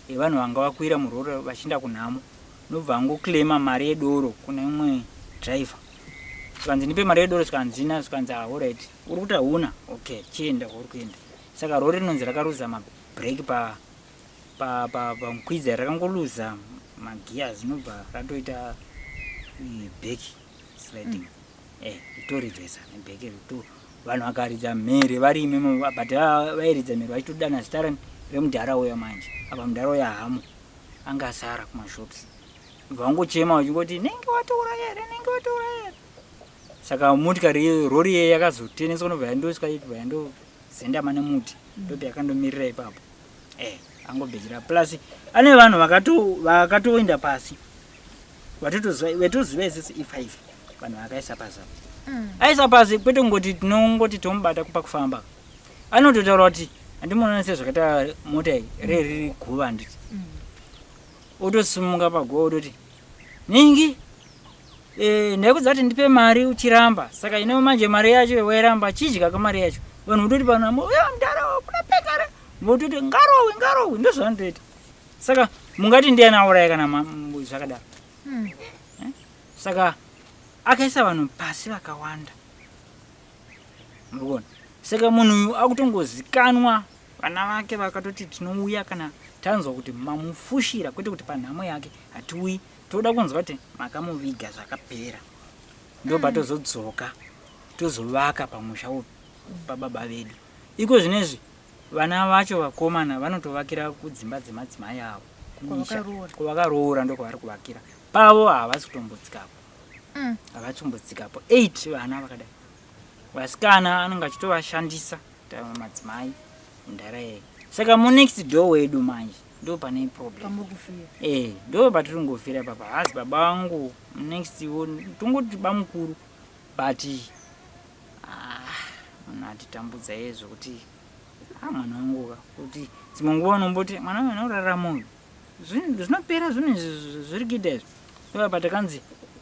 yevanhu vanga vakwira murori vachienda kunhamo. Nobva angoclaima mari yedoro kuna imwe driver. Svikanzi ndipe mari yedoro, svikanzi ndina, svikanzi alright. Uri kuti hauna? Okay, chienda uri kuenda. Saka rori rinonzi rakaruza mabreak pamukwiza rakangoluza magias nobva ratoita back sliding. Itorivhesa nebheki rito. Vanhu vakaridza mhere vari imemo, but vairidza mhere vachitodana zita remudhara uya manje. Apa mudhara uya hamo angasara kumashops. Vangochema vachingoti nenge watoura here. Saka motikari rori ye yakazoteneswa nobva yandosvika yandozenda mane muti ndopi yakandomirira ipapo. Angobhejera plus ane vanhu vakatoenda pasi vetoziva isisi E5 vanhu vakaisa pasi. Aisa pasi kwete ngoti tinongoti tomubata kupa kufamba. Anototaura kuti handimuona sezvakaita mota riri guva nditi. Otosimuka pagowa ototi ningi ndaikudza kuti ndipe mari uchiramba. Saka ine manje mari yacho wairamba chidya kamari yacho. Vanhu vototi pano mudhara kunapekare vototi ngarowe ndozvanotoita. Saka mungati ndiani auraya kana zvakadaro. Saka akaisa vanhu pasi vakawanda. Murikuona. Saka munhu akutongozikanwa vana vake vakatoti tinouya kana tanzwa kuti mamufushira kwete kuti panhamo yake hatiuyi, toda kunzwa kuti makamuviga zvakapera. Ndobva tozodzoka tozovaka pamusha pababa vedu. Iko zvinezvi vana vacho vakomana vanotovakira kudzimba dzemadzimai avo kumisha kwavakaroora ndokwavari kuvakira. Pavo havasi kutombodzikapo. Havachimbodzikapo 8 vana vakadai. Vasikana anenge achitovashandisa madzimai mundhara yedu. Saka next door wedu manje ndo pane problem. Ndo patiringofira papa. Hazi baba vangu next tongoti bamukuru but munhu atitambudza yezvo kuti mwana wangu kuti dzimwe nguva unomboti mwana wangu anorarama uyu zvinopera zvinhu zviri kuita izvo. Ndo patakanzi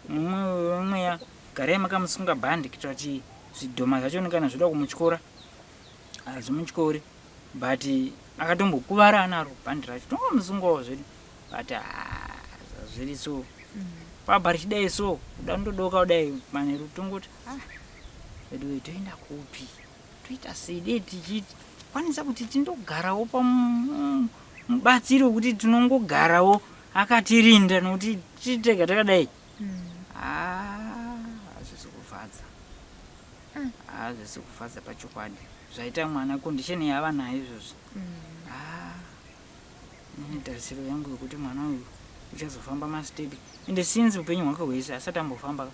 mumwe garai makamusunga bhandi kuitira kuti zvidhoma zvacho kana zvoda kumutyora hazvimutyori, but akatombokuvara anaro bhandi racho tongomusungawo zvedu, but zviri so pabhari chidai so kuda ndodoka kudai manheru tongoti vedu toenda kupi, toita sei tichikwanisa kuti tindogarawo pamubatsiro kuti tinongogarawo akatirinda nokuti titega takadai. Hazvisi kufadza pachokwadi zvaita mwana kondisheni yava nayo izvozvo. Nene tarisiro yangu yokuti mwana uyu uchazofamba masitepi ende sinzi upenyu hwake hwese asati ambofamba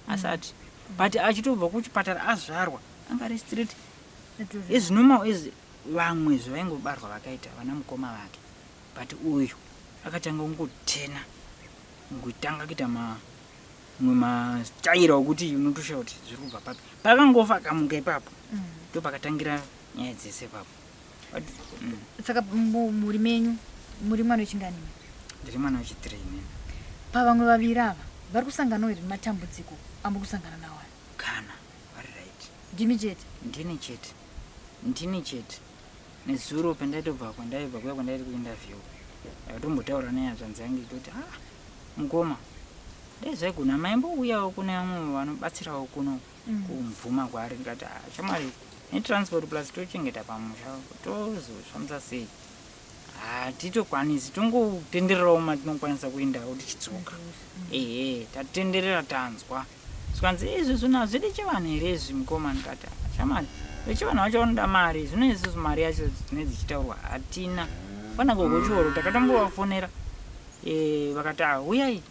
asati, but achitobva kuchipatara azvarwa angari street as normal as vamwe zvaingobarwa vakaita vana mukoma vake, but uyu akatanga kungotena ngotanga kuita mwe mastaira okuti unotosha kuti zviri kubva papi pakangofa kamuka ipapo ndo pakatangira nyaya dzese papo. Saka muri menyu muri mwana wechingani? Ndiri mwana wechi3 nene. Pavamwe vaviri ava vari kusanganawo here matambudziko amuri kusangana nawo? Kana vari right. Ndimi chete? Ndini chete. Nezuro pendaitobva kwandaibva kuya kuinterview ndatombotaura naye hanzvanzi yangu kuti mukoma ndezvaigona maimbouyawo kune vamwe vanobatsirawo kuno kumvuma kwaari ngati shamwari netransport plus tochengeta pamusha tozofambisa sei hatitokwanisi tongotendererawo matinokwanisa kuendawo tichitsoka tatenderera tanzwa sikanzi izvi zvona zvidi chivanhu here izvi mukomani kati shamwari vechivanhu vacho vanoda mari zvino isusu mari yacho dzine dzichitaurwa hatina pana gogochoro takatombovafonera vakati uyai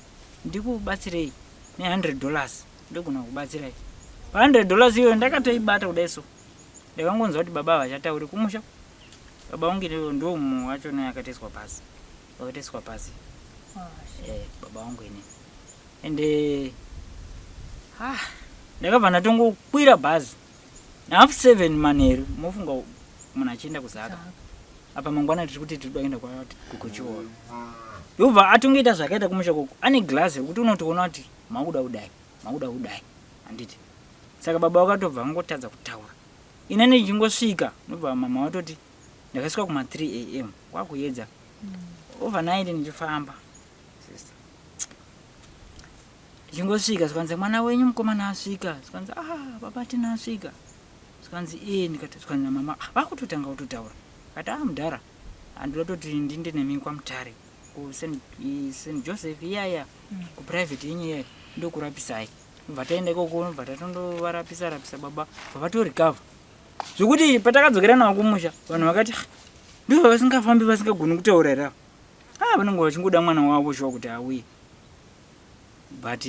ndikubatsirei ne$100 ndogona kubatsirai pa$100 iyoyo ndakatoibata kudai so ndakangonzwa kuti baba vachatauri kumusha baba vangu ndo mumwe wacho akatoiswa pasi baba vangu ine ende ndakabva ndatongokwira bhazi na7 manheru mofunga munhu achienda kuzaka apa mangwana tiri kuti tiri kuenda kugochioro yobva atongoita zvakaita kumusha koko ane glasi rekuti unotoona kuti makuda kudai handiti saka baba wakatobva angotadza kutaura ine ndichingosvika nobva mama watoti ndakasvika kuma3 am wakuedza overnight ndichifamba sister ndichingosvika sikanzi mwana wenyu mukomana asvika sikanzi baba tina asvika sikanzi ndikati sikanzi mama vakutotanga kutotaura kati mudhara handida toti ndinde nemi kwaMutare kuSt Joseph iyaya kuprivate yenyu iyaya ndokurapisai bva taenda ikoko bva tatondovarapisa baba bva vatorikavha zvokuti patakadzokera navo kumusha vanhu vakati ndivo vasingafambi vasingagoni kutaura here vanenge vachingoda mwana wavo shuwa kuti auye but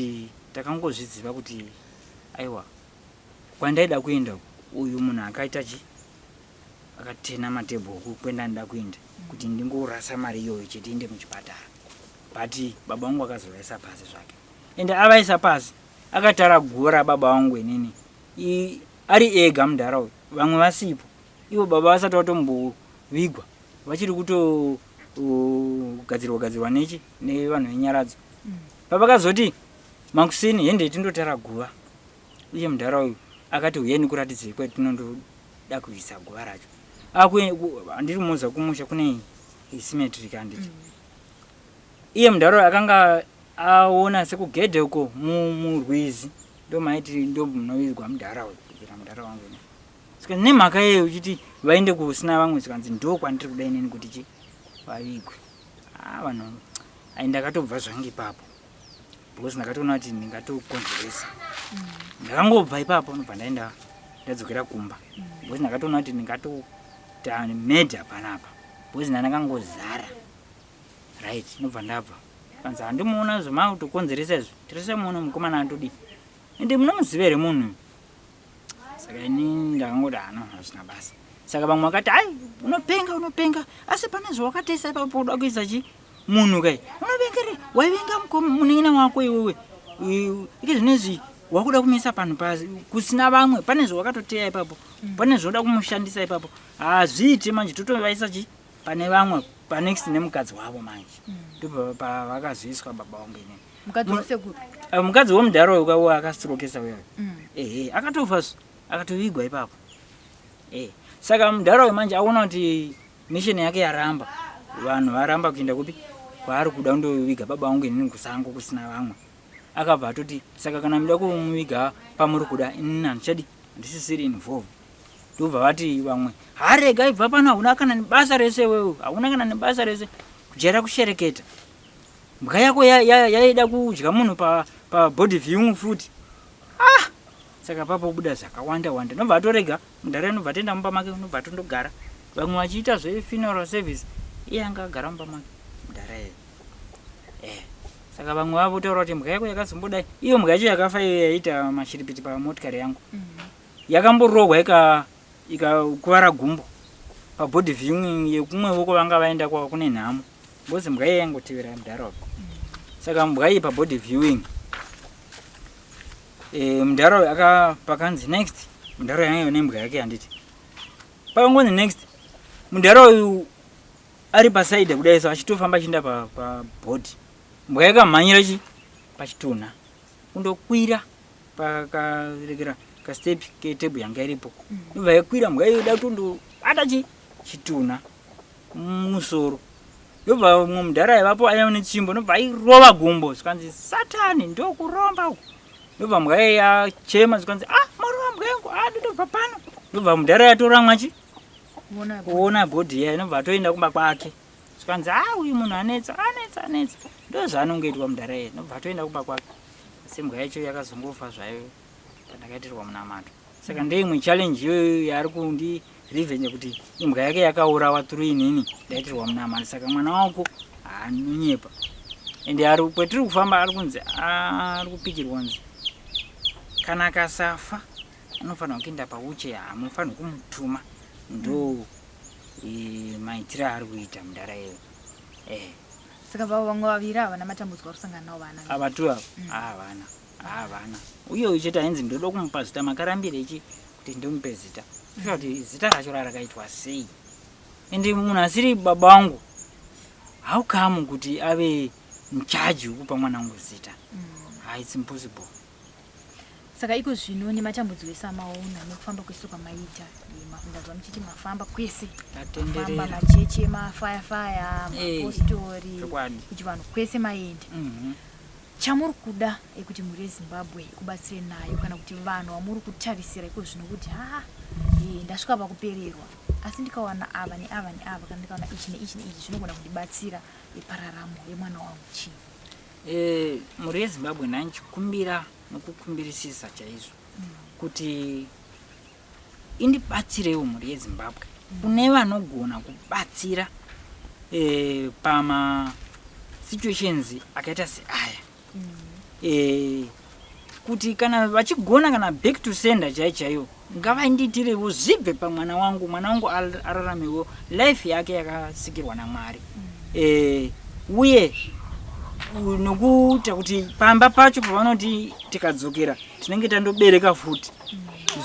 takangozviziva kuti aiwa kwandaida kuenda uyu munhu akaita akatena matebhuku kwenda ndida kuenda kuti ndingorasa mari iyoyo chete inde muchipatara but baba vangu akazovaisa pasi zvake ende avaisa pasi akatara gora baba vangu inini ari ega mudhara vamwe vasipo ivo baba vasati vatombovigwa vachiri kutogadzirwa nevanhu venyaradzo pavakazoti makusini hende tindotara guva uye mudhara uyu akati uyeni kuratidzei kwetinondoda kuisa guva racho handiri muza kumusha kune symmetric handiti iye mudhara uyu akanga aona sekugedhe uko murwizi ndomaiti ndo munovizwa mudhara uyu kubvira mudhara wangu saka nemhaka yeyo uchiti vaende kusina vamwe sikanzi ndo kwandiri kuda inini kuti vavigwe vanhu ndakatobva zvangu ipapo because ndakatoona kuti ndingatokonzeresa ndakangobva ipapo nobva ndaenda ndadzokera kumba because ndakatoona kuti ndingatota medha panapa because ndandakangozara right nobva ndabva kanzi handimuona zvamakutokonzeresa izvi tirisemuona mukomana andodi ende munomuziva here munhu saka ini ndakangoti hazvina basa saka vamwe vakati unopenga asi pane zvawakatoisa ipapo uda kuisa munhu kai unopengere waivenga munina wako iwewe ike zvinezvi wakuda kumisa panhu pasi kusina vamwe pane zvawakatoteya ipapo pane zvoda kumushandisa ipapo hazviiti manje totovaisa pane vamwe panext nemukadzi wavo manje ndipo pavakazoiswa baba vangu inini mukadzi womudhara uyu akasirokesa uyo akatofa akatovigwa ipapo saka mudhara uyu manje aona kuti misheni yake yaramba vanhu varamba kuenda kupi kwaari kuda kundoviga baba vangu inini kusango kusina vamwe akabva atoti saka kana muda kumuviga pamuri kuda inini handichadi handisisiri involved ndobva vati vamwe harega ibva pano hauna kana nebasa rese wewe hauna kana nebasa rese kujera kushereketa mbuka yako yaida kudya munhu pabody viewing futi saka papo buda zvakawanda nobva atorega mudhara inobva toenda mumba make nobva tondogara vamwe vachiita zvefuneral service iye anga agara mumba make mudhara iyo saka vamwe vavotaura kuti mbuka yako yakazombodai iyo mbuka yacho yakafa iyo yaita mashiripiti pamotikari yangu yakamborohwa ikakuvara gumbo pabody viewing yekumwe voko vanga vaenda kwavo kune nhamo bozi mbuka iyo yangotevera mudhara uyu saka mbuka iyi pabody viewing mudhara uyu pakanzi next mudhara uyu yange nembwa yake handiti pakangonzi next mudhara uyu ari pasaidha kudai so achitofamba achienda pabhodhi mbwa yakamhanyira pachitunha kundokwira pakarekera kastepi ketebhu yanga iripo ndobva yakwira mbwa iyo da kutondobata chitunha musoro ndobva mudhara ivapo aiva netsvimbo ndobva airova gumbo zvikanzi Satani ndokuromba uku. Ndobva mbwa yachema zvikanzi marova mbwa yangu ndobva pano. Ndobva mudhara yatora mwachi kuona bhodhi iya inobva atoenda kumba kwake zvikanzi uyu munhu anetsa. Ndozvaanongoitwa mudhara iya ndobva atoenda kumba kwake. Asi mbwa yacho yakazongofa zvayo pandakaitirwa munamato. Saka ndeimwe challenge iyoyo yaari kundi revenge kuti imbwa yake yakaurawa through inini ndaitirwa munamato. Saka mwana wako anonyepa ende ari kwetiri kufamba ari kunzi ari kupikirwa nzi kana akasafa anofanira kuenda pauche hamufanira kumutuma. Ndo maitiro ari kuita mudhara iyo. Saka vamwe vaviri havana matambudziko arusangana nawo vana ava tu ava havana. Uye uchiti ainzi ndoda kumupa zita makarambira ichi kuti ndomupe zita. Kusva kuti zita racho rarakaitwa sei. Ende munhu asiri baba wangu haukamu kuti ave muchaji wekupa mwana wangu zita. It's impossible. Saka iko zvino nematambudziko ese amaona nekufamba kwese kwamaita mafundadzwa muchiti mafamba kwese mafamba macheche mafayafaya mapostori kuti vanhu kwese maende. Chamuri kuda ekuti muri Zimbabwe kubatsire nayo kana kuti vanhu vamuri kutarisira iko zvino kuti ndasvika pakupererwa asi ndikawana ava neava neava kana ndikawana ichi neichi neichi zvinogona kundibatsira pararamo yemwana wangu chii. Muri yeZimbabwe ndanchikumbira nokukumbirisisa chaizvo kuti indibatsirewo muri yeZimbabwe kune vanogona kubatsira pama situations akaita seaya kuti kana vachigona kana back to sender chaiyo ngavainditirewo zvibve pamwana wangu araramewo life yake yakasikirwa naMwari. Uye nokuita kuti pamba pacho pavanoti tikadzokera tinenge tandobereka futi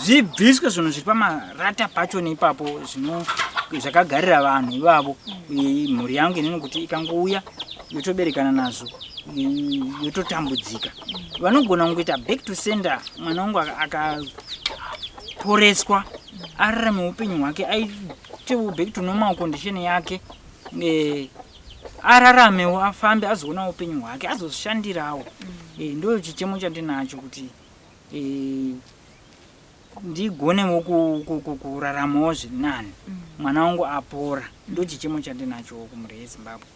zvibviswe zvinhu zviri pamarata pacho neipapo zvakagarira vanhu ivavo. Mhuri yangu inini kuti ikangouya yotoberekana nazvo yototambudzika vanogona kungoita back to sender mwana wangu akaporeswa ararame upenyu hwake aitewo back to normal condition yake araramewo afambe azoona upenyu hwake azozvishandirawo. Ndo chichemo chandinacho kuti ndigonewo kuraramawo zviri nani mwana wangu apora. Ndo chichemo chandinacho kumhuri yeZimbabwe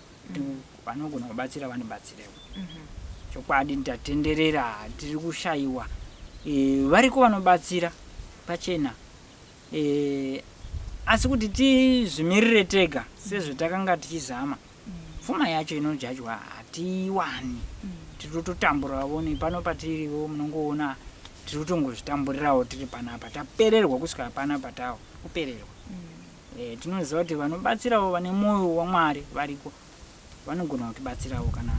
vanogona kubatsira vanibatsirewo. Chokwadi ndatenderera tiri kushayiwa variko vanobatsira pachena asi kuti tizvimirire tega sezvatakanga tichizama pfuma yacho inodyadya hatiiwani. Tiri kutotamburawo nepano patiriwo munongoona tiri kutongozvitamburirawo tiri panapa tapererwa kusvika panapa tawo kupererwa. Tinoziva kuti vanobatsirawo vane mwoyo waMwari variko vanogona kutibatsirawo kana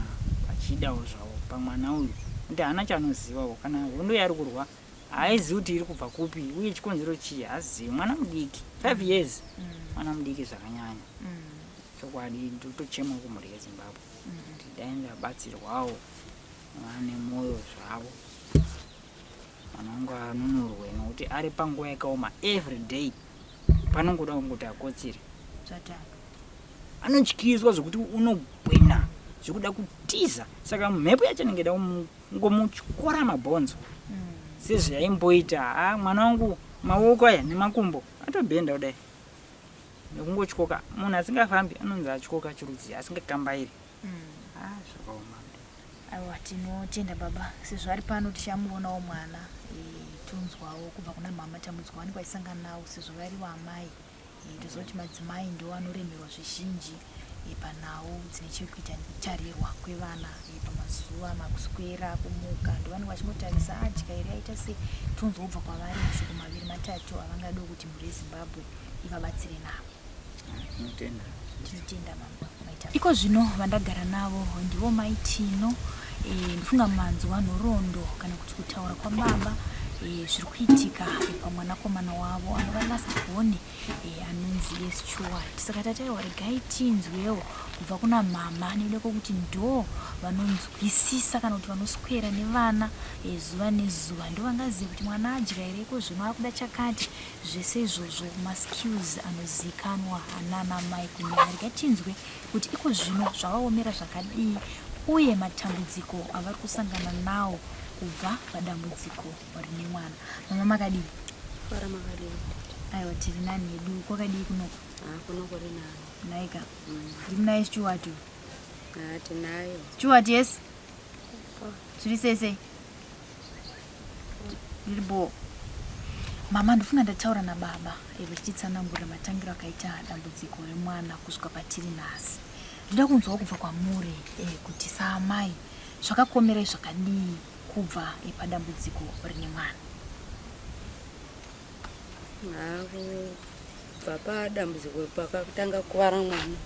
vachidawo zvavo pamwana uyu kuti haana chaanozivawo kana hondo yari kurwa haizivi kuti iri kubva kupi uye chikonzero chii haazivi. Mwana mudiki 5 years mwana mudiki zvakanyanya. Chokwadi ndotochema kumhuri yeZimbabwe kuti dai ndabatsirwawo vane mwoyo zvavo mwana wangu anonurwe nokuti ari panguva yakaoma every day panongoda kungoti akotsire anotyiswa zvokuti unogwena zvekuda kutiza. Saka mhepo yacho ningeda ngomutyora mabhonzo sezvaimboita mwana wangu maoko aya nemakumbo atobhenda kudai nekungotyoka. Munhu asingafambi anonzi atyoka chirudzi asingakambairi. Zvakaoma. Aiwa tinotenda baba sezvo ari pano tichamuonawo mwana tonzwawo kubva kuna mama tambudziko vanenge vaisangana nawo sezvo vari vamai. Toziva kuti madzimai ndo anoremerwa zvizhinji panawo dzine chekuita nekutarirwa kwevana pamazuva makuswera kumuka ndo vanenge vachimotarisa tyairi aita se tonzwa kubva kwavari mashoko 2-3 avangada kuti mhuri yeZimbabwe ivabatsire navo. Tinotenda mama maita iko zvino vandagara navo ndivo maitino ndofunga manzwa nhorondo kana kuti kutaura kwababa zviri kuitika pamwanakomana wavo anova Nasibhoni anonzi Stuart. Saka tataiwa regai tinzwewo kubva kuna mama nekuda kwokuti ndo vanonzwisisa kana kuti vanoswera nevana zuva nezuva, ndo vangaziva kuti mwana adya here, iko zvino akuda chakati, zvese izvozvo maskills anozikanwa nana mai kunyanya. Regai tinzwe kuti iko zvino zvavaomera zvakadii uye matambudziko avari kusangana nawo kubva padambudziko rine mwana. Mama makadii? Fara makadii. Aiwa tiri nani hedu, kwakadii kunoko? Kunoko rinani. Naika. Ndiri munaye Stuart. Tinayo. Stuart, yes? Zviri sese? Ndiribo. Mama ndofunga ndataura nababa vachitsanangura matangiro akaita dambudziko remwana kusvika patiri nhasi. Ndoda kunzwawo kubva kwamuri kuti saamai zvakakomerai zvakadii kubva padambudziko rine mwana. Kubva padambudziko pakatanga kuvara mwana,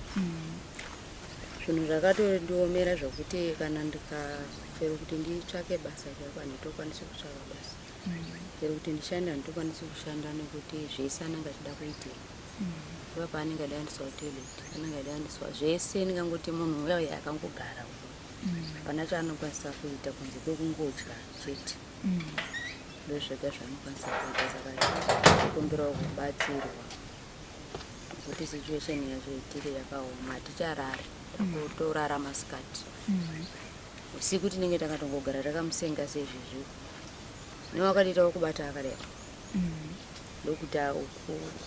zvinhu zvakatondiomera zvokuti kana ndikafera kuti nditsvake basa chakwa nditokwanisa kutsvaka basa, chero kuti ndishanda nditokwanisa kushanda nekuti zvese anenge achida kuitika. Iva paanenge adandiswa kutoileti, anenge adandiswa zvese, ndingangoti munhu uya akangogara pana chaanokwanisa kuita kunze kwekungodya chete. Ndozvega zvaanokwanisa kuita, saka kukumbirawo kubatsirwa kuti situation yacho itiri yakaoma. Haticharari, kutorara masikati. Usiku tinenge takatongogara takamusenga seizvizvi. Newakaditawo kubata akadai. Ndokuti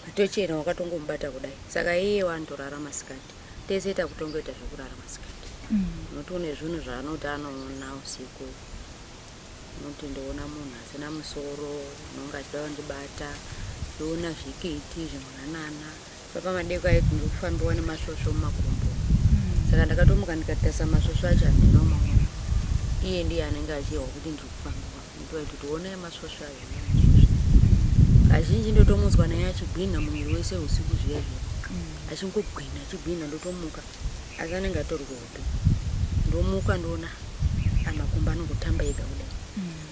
kutochena wakatongomubata kudai. Saka iye wantorara masikati. Tese takutongoita zvekurara masikati. Notone zvinhu zvaanoti anoona usiku. Noti ndoona munhu asina musoro, unonga achida kundibata, ndoona zvikiti zvemunanana. Papamadeko aiti ndokufambiwa nemasvosvo mumakumbo. Saka ndakatomuka ndikatasa masvosvo acho handinoma. Iye ndiye anenge achihwa kuti ndiri kufambiwa. Ndoti toona masvosvo acho. Kazhinji ndotomudzwa naye achigwina muviri wese usiku zviya zviya. Achingogwina achigwina ndotomuka. Asi anenge atori kuhope. Ndomuka ndoona makumbo anongotamba ega kudai.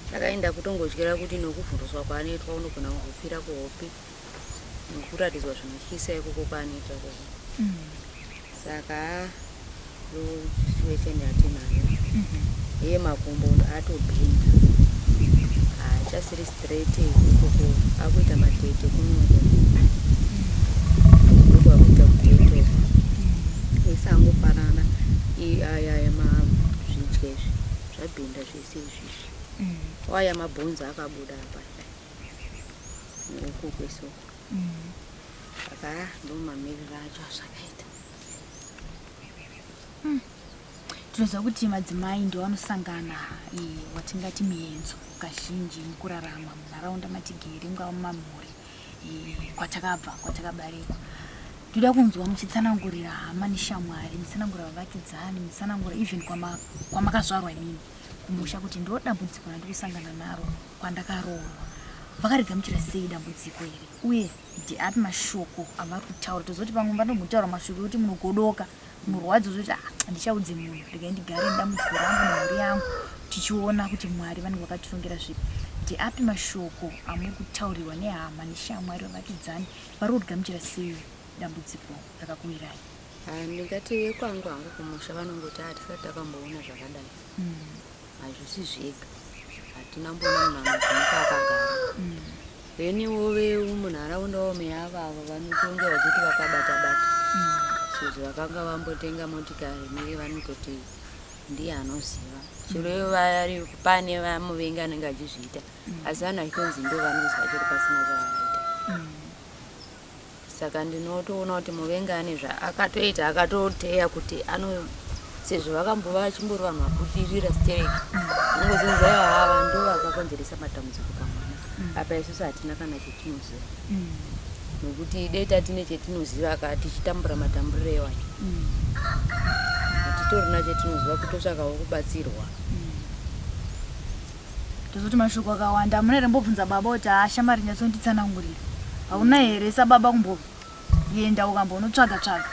Ndakaenda kutongodyira kuti nokuvhunduswa kwaanoitwa unogona kuzopfira kuhope. Nokuratidzwa zvinotyisa ikoko kwaanoita koko. Saka ndo situation yatinayo. Iye makumbo atobhinda. Haachasiri straight ikoko, akuita matete kunoko. Ndoko akuita kutete. Ese angofanana aya mazvidyezvi zvabhinda zvese izvizvi. Waya mabhonzi akabuda apa neuku kwesoko. Saka ndo mamiriro acho azvakaita. Tinoziva kuti madzimai ndiwo anosangana watingati mienzo kazhinji mukurarama munharaunda matigere, mungava mumamhuri kwatakabva, kwatakabarirwa. Ndoda kunzwa muchitsanangurira hama neshamwari, muchitsanangurira vavakidzani, muchitsanangurira even kwamakazvarwa nini kumusha kuti ndo dambudziko randiri kusangana naro kwandakaroorwa. Vakarigamuchira sei dambudziko iri uye ndiapi mashoko avari kutaura? Tozoti pamwe vanotaura mashoko ekuti munogodoka, murwadzo zoti handichaudze munhu, regai ndigare nedambudziko rangu nemhuri yangu, tichiona kuti Mwari vanenge vakatirongera zvipi. Ndiapi mashoko amuri kutaurirwa nehama neshamwari vavakidzani vari kurigamuchira sei dambudziko rakakuwirai? Ndingati kwangu hangu kumusha vanongoti hatisati takamboona zvakadai. Hazvisi zvega, hatina mbona munhu anozimuka akagara. Veniwo vemunharaunda womeyavavo vanotonge vachiti vakabata-bata. Sezvo vakanga vambotenga motikari neye vanototi ndiye anoziva. Chero vari pane vamuvengi anenge achizviita. Asi vanhu achitonzi ndo vanozva chero pasina zvavanoita. Saka ndinotoona kuti muvengi ane zvaakatoita akatoteya kuti sezvo vakambova vachimbori vanhu vabudirira stereki. Ungozonzaiwa hava ndo vakakonzeresa matambudziko pamwana. Apa isusu hatina kana chetinoziva. Nokuti deta tine chetinoziva tichitambura matamburiro ewai. Hatitorina chetinoziva kutotsvakawo kubatsirwa. Tozoti mashoko akawanda. Mune rembobvunza baba kuti shamwari nyatsonditsanangurira. Hauna here sababa kumboenda ukambonotsvaga-tsvaga?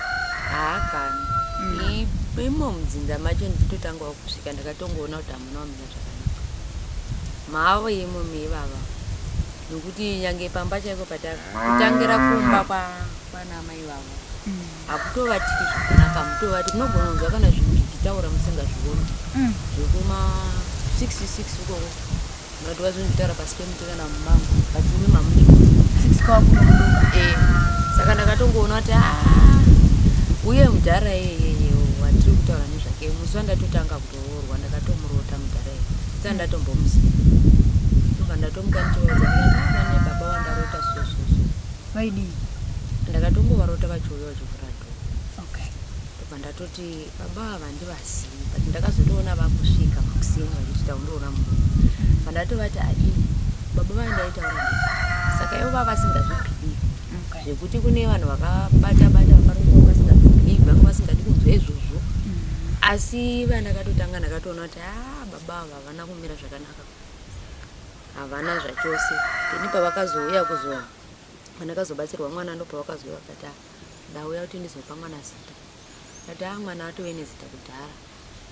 Haakani. Imo mudzinza macho nditotangawo kusvika ndakatongoona kuti hamuna kumira zvakanaka. Mavo imo meivava nokuti nyange pamba chaiko kutangira kumba kwana mai vavo hakutovatiki zvakanaka, mutovati munogona kunzwa kana zvinhu zvichitaura musingazvioni zvekuma 66 ukoko munoti vazonzvitaura pasi pemuti kana mumango pachimi mamuni 6 kwakunomuduka. Saka ndakatongoona kuti uye mudhara iyeye watiri kutaura nezvake musi wandatotanga kutoorwa ndakatomurota mudhara iye saka ndatombomuziva ndobva ndatomuka ndichivaudza baba wandarota sososo Vaidii? ndakatongovarota vachiuya vachivhura dho. Okay. Ndobva ndatoti baba ava ndivazii but ndakazotoona vakusvika makuseni vachichita undoona munhu pandatovati adini baba vandaitaura saka ivo vava vasingazvibhilivi zvekuti kune vanhu vakabata vakaronga vasingazvibhilivi vanga vasingadi kunzwa izvozvo asi vandakatotanga ndakatoona kuti baba ava havana kumira zvakanaka, havana zvachose. Tini pavakazouya pandakazobatsirwa mwana ndopavakazouya vakati ndauya kuti ndizopa mwana zita. Kati mwana atove nezita kudhara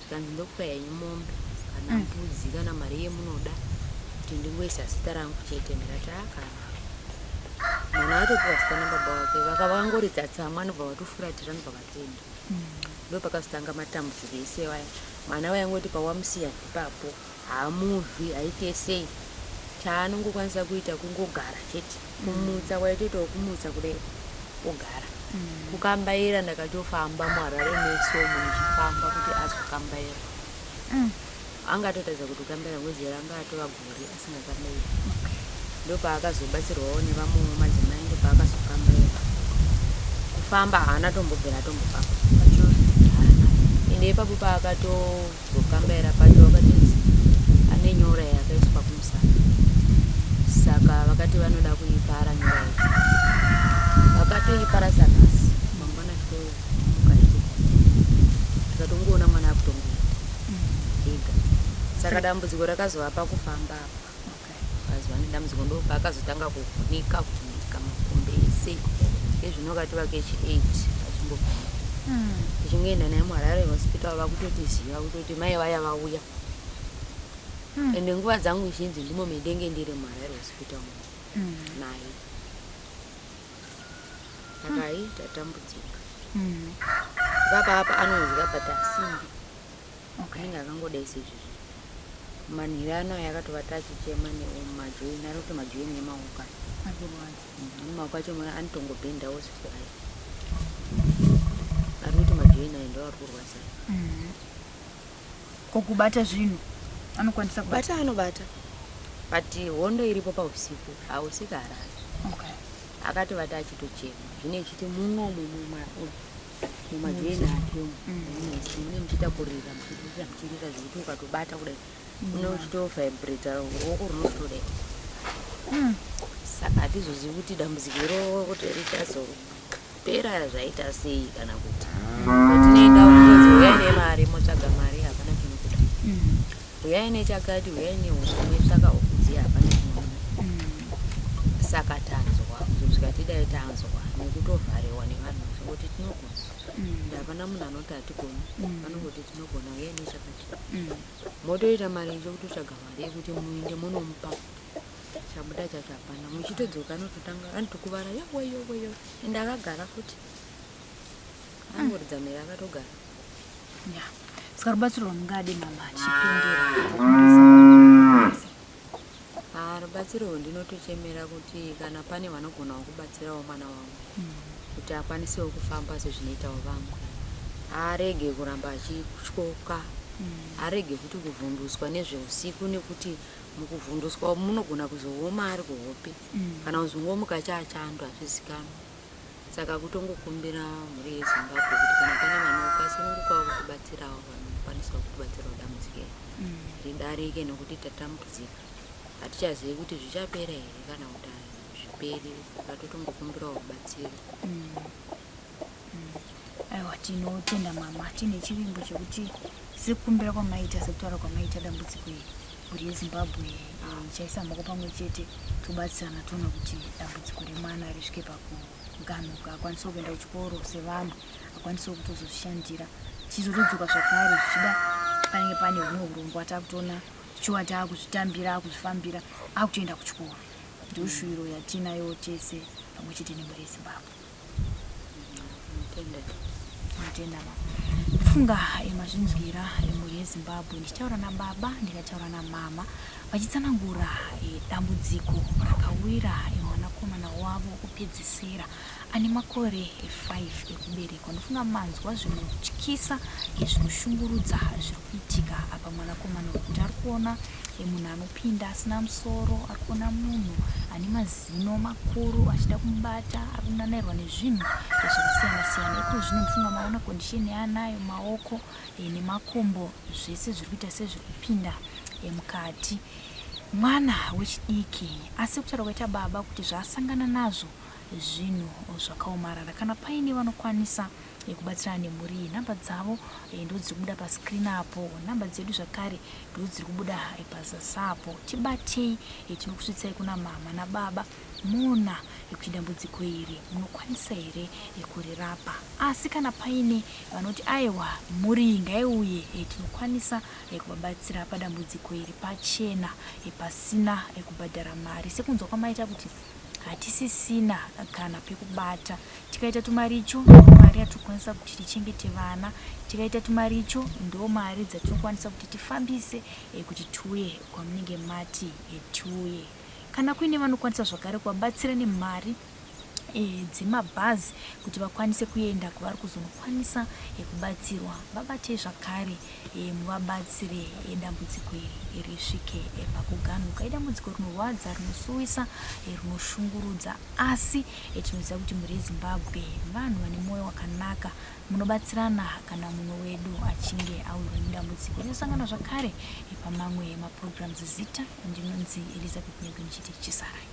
zvikanzi ndokupa henyu mombe kana mbudzi kana mari yemunoda kuti ndingoisa zita rangu chete. Ndikati kana mwana atopiwa zita nababa wake vakavangoridza tsamwa nobva vatofuratira nobva vatoenda. Ndopakazotanga matambudziko ese waya. Mwana vaingoti pawamusiya ipapo haamuvhi aite sei, chaanongokwanisa kuita kungogara chete, kumutsa waitoitawo kumutsa kudai ogara, kukambaira. Ndakatofamba muHarare mesomo nichifamba kuti azokambaira. Angatotaridza kuti ukambaira ngwezi ranga atova gori asingakambairi. Ndopaakazobatsirwawo nevamwe madzimai, ndopaakazokambaira. Kufamba haana tombobvira tombofamba ende ipapo paakatozokambaira pacho vakati ane nyora yakaiswa kumusana, saka vakati vanoda kuipara nyora yacho. Vakatoipara sanhasi mangwana titomukaiti tikatongoona mwana akutongoenda ega. Saka dambudziko rakazovapa kufamba vaziva nedambudziko ndopaakazotanga kuvhunika makumbe ese ezvinokati vakechi 8 achimbofamba tichingoenda naye muHarare hospital vakutotiziva kutoti mai vaya vauya ende nguva dzangu zhinji ndimo medenge ndiri muHarare hospital naye. Saka tatambudzika vapapa anonzwa but asimbi anenge akangodai sezvizvi. Manhiri anayo akatovata achichema nemumajoini ari kuti majoini emaoko maoko acho anotongobhendawo zvizvayo ari kuti majoini ayo ndo ari kurwadza. Kokubata zvinhu anokwanisa kubata, anobata but hondo iripo pausiku hausiku harari. Akatovata achitochema zvine chiti mumwe mumajoini ake mune muchiita kurira muchirira zvekuti ukatobata kudai unochitovibrata ruoko runotodai. Saka hatizozivi kuti dambudziko iro kuti richazopera zvaita sei kana kuti patinoenda kunzi uyai nemari motsvaga mari hapana chinokuda, uyai nechakati uyai neuswa metsvaka okudziya hapana chinokuda. Saka tanzwa kuzosvika tidai tanzwa nekutovhariwa nevanhu zvekuti tinogona hapana munhu anoti hatigoni, vanongoti tinogona uyai nechakati. Motoita mari chokutotsvaga mari yekuti muinde munomupa chabuda chacho hapana, muchitodzoka anototanga anotokuvara yoweyo ende akagara futi angoridza mhere akatogara. Saka rubatsiro rwamungade mama achipindira rubatsiro ndinotochemera kuti kana pane vanogonawo kubatsirawo mwana wangu kuti akwanisewo kufamba sezvinoitawo vamwe, arege kuramba achityoka, arege kuti kuvhunduswa nezveusiku, nekuti mukuvhunduswa munogona kuzooma ari kuhope kana kuzongomuka chaachando hazvizikanwa. Saka kutongokumbira mhuri yeZimbabwe kuti kana pane vanokwasunungukawo kubatsirawo vanokwanisawo kubatsirawo dambudziko ridarike, nekuti tatambudzika hatichazivi kuti zvichapera here kana kuti zviperi. Ngatotongokumbirawo rubatsiro. Aiwa, tinotenda mama, tine chivimbo chekuti sekukumbira kwamaita sekutaura kwamaita dambudziko mhuri yeZimbabwe chaisa maoko pamwe chete tobatsirana toona kuti dambudziko remwana risvike pakugamuka, akwanisawo kuenda kuchikoro sevanhu, akwanisawo kutozozvishandira, chizotodzoka zvakare zvichida panenge pane humwe urongwa takutoona chiwa taakuzvitambira akuzvifambira akutoenda kuchikoro. ndoshwiro yatinayo tese pamwe chete nemhuri yeZimbabwe. Mutenda funga emazvinzwira emhuri yeZimbabwe ndichitaura nababa ndikataura namama vachitsanangura dambudziko rakawira emwanakomana wavo kupedzisira ane makore 5 ekuberekwa. Ndofunga manzwa zvinotyisa zvinoshungurudza zviri kuitika apa mwanakomana kuti ari kuona munhu anopinda asina musoro, ari kuona munhu ane mazino makuru achida kumubata, ari kunanairwa nezvinhu zvakasiyana-siyana. Iko zvino ndofunga maona kondisheni yaanayo, maoko nemakumbo zvese zviri kuita sezviri kupinda mukati. Mwana wechidiki asi kutaura kwaita baba kuti zvaasangana nazvo zvinhu zvakaomarara. Kana paine vanokwanisa kubatsirana nemhuri iyi, namba dzavo ndo dziri kubuda paskrini apo, namba dzedu zvakare ndo dziri kubuda pazasapo. Tibatei tinokusvitsai kuna mama nababa, muna kuti dambudziko iri munokwanisa here kurirapa. Asi kana paine vanoti aiwa mhuri ngaiuye, tinokwanisa kuvabatsira padambudziko iri pachena pasina kubhadhara mari. Sekunzwa kwamaita kuti hatisisina kana pekubata, tikaita tumaricho mari yatinokwanisa kuti tichengete vana, tikaita tumaricho ndo mari dzatinokwanisa kuti tifambise kuti tiuye kwamunenge mati tiuye. Kana kuine vanokwanisa zvakare kuvabatsira nemari dzemabhazi kuti vakwanise kuenda kwavari kuzonokwanisa kubatsirwa, vabatei zvakare muvabatsire dambudziko iri risvike pakuganuka. Idambudziko rinorwadza, rinosuwisa, rinoshungurudza, asi tinoziva kuti mhuri yeZimbabwe vanhu vane mwoyo wakanaka, munobatsirana kana mumwe wedu achinge awirwa nedambudziko. Rinosangana zvakare pamamwe maprograms. Zita ndinonzi Elizabeth Nyegoni chiti chisarai.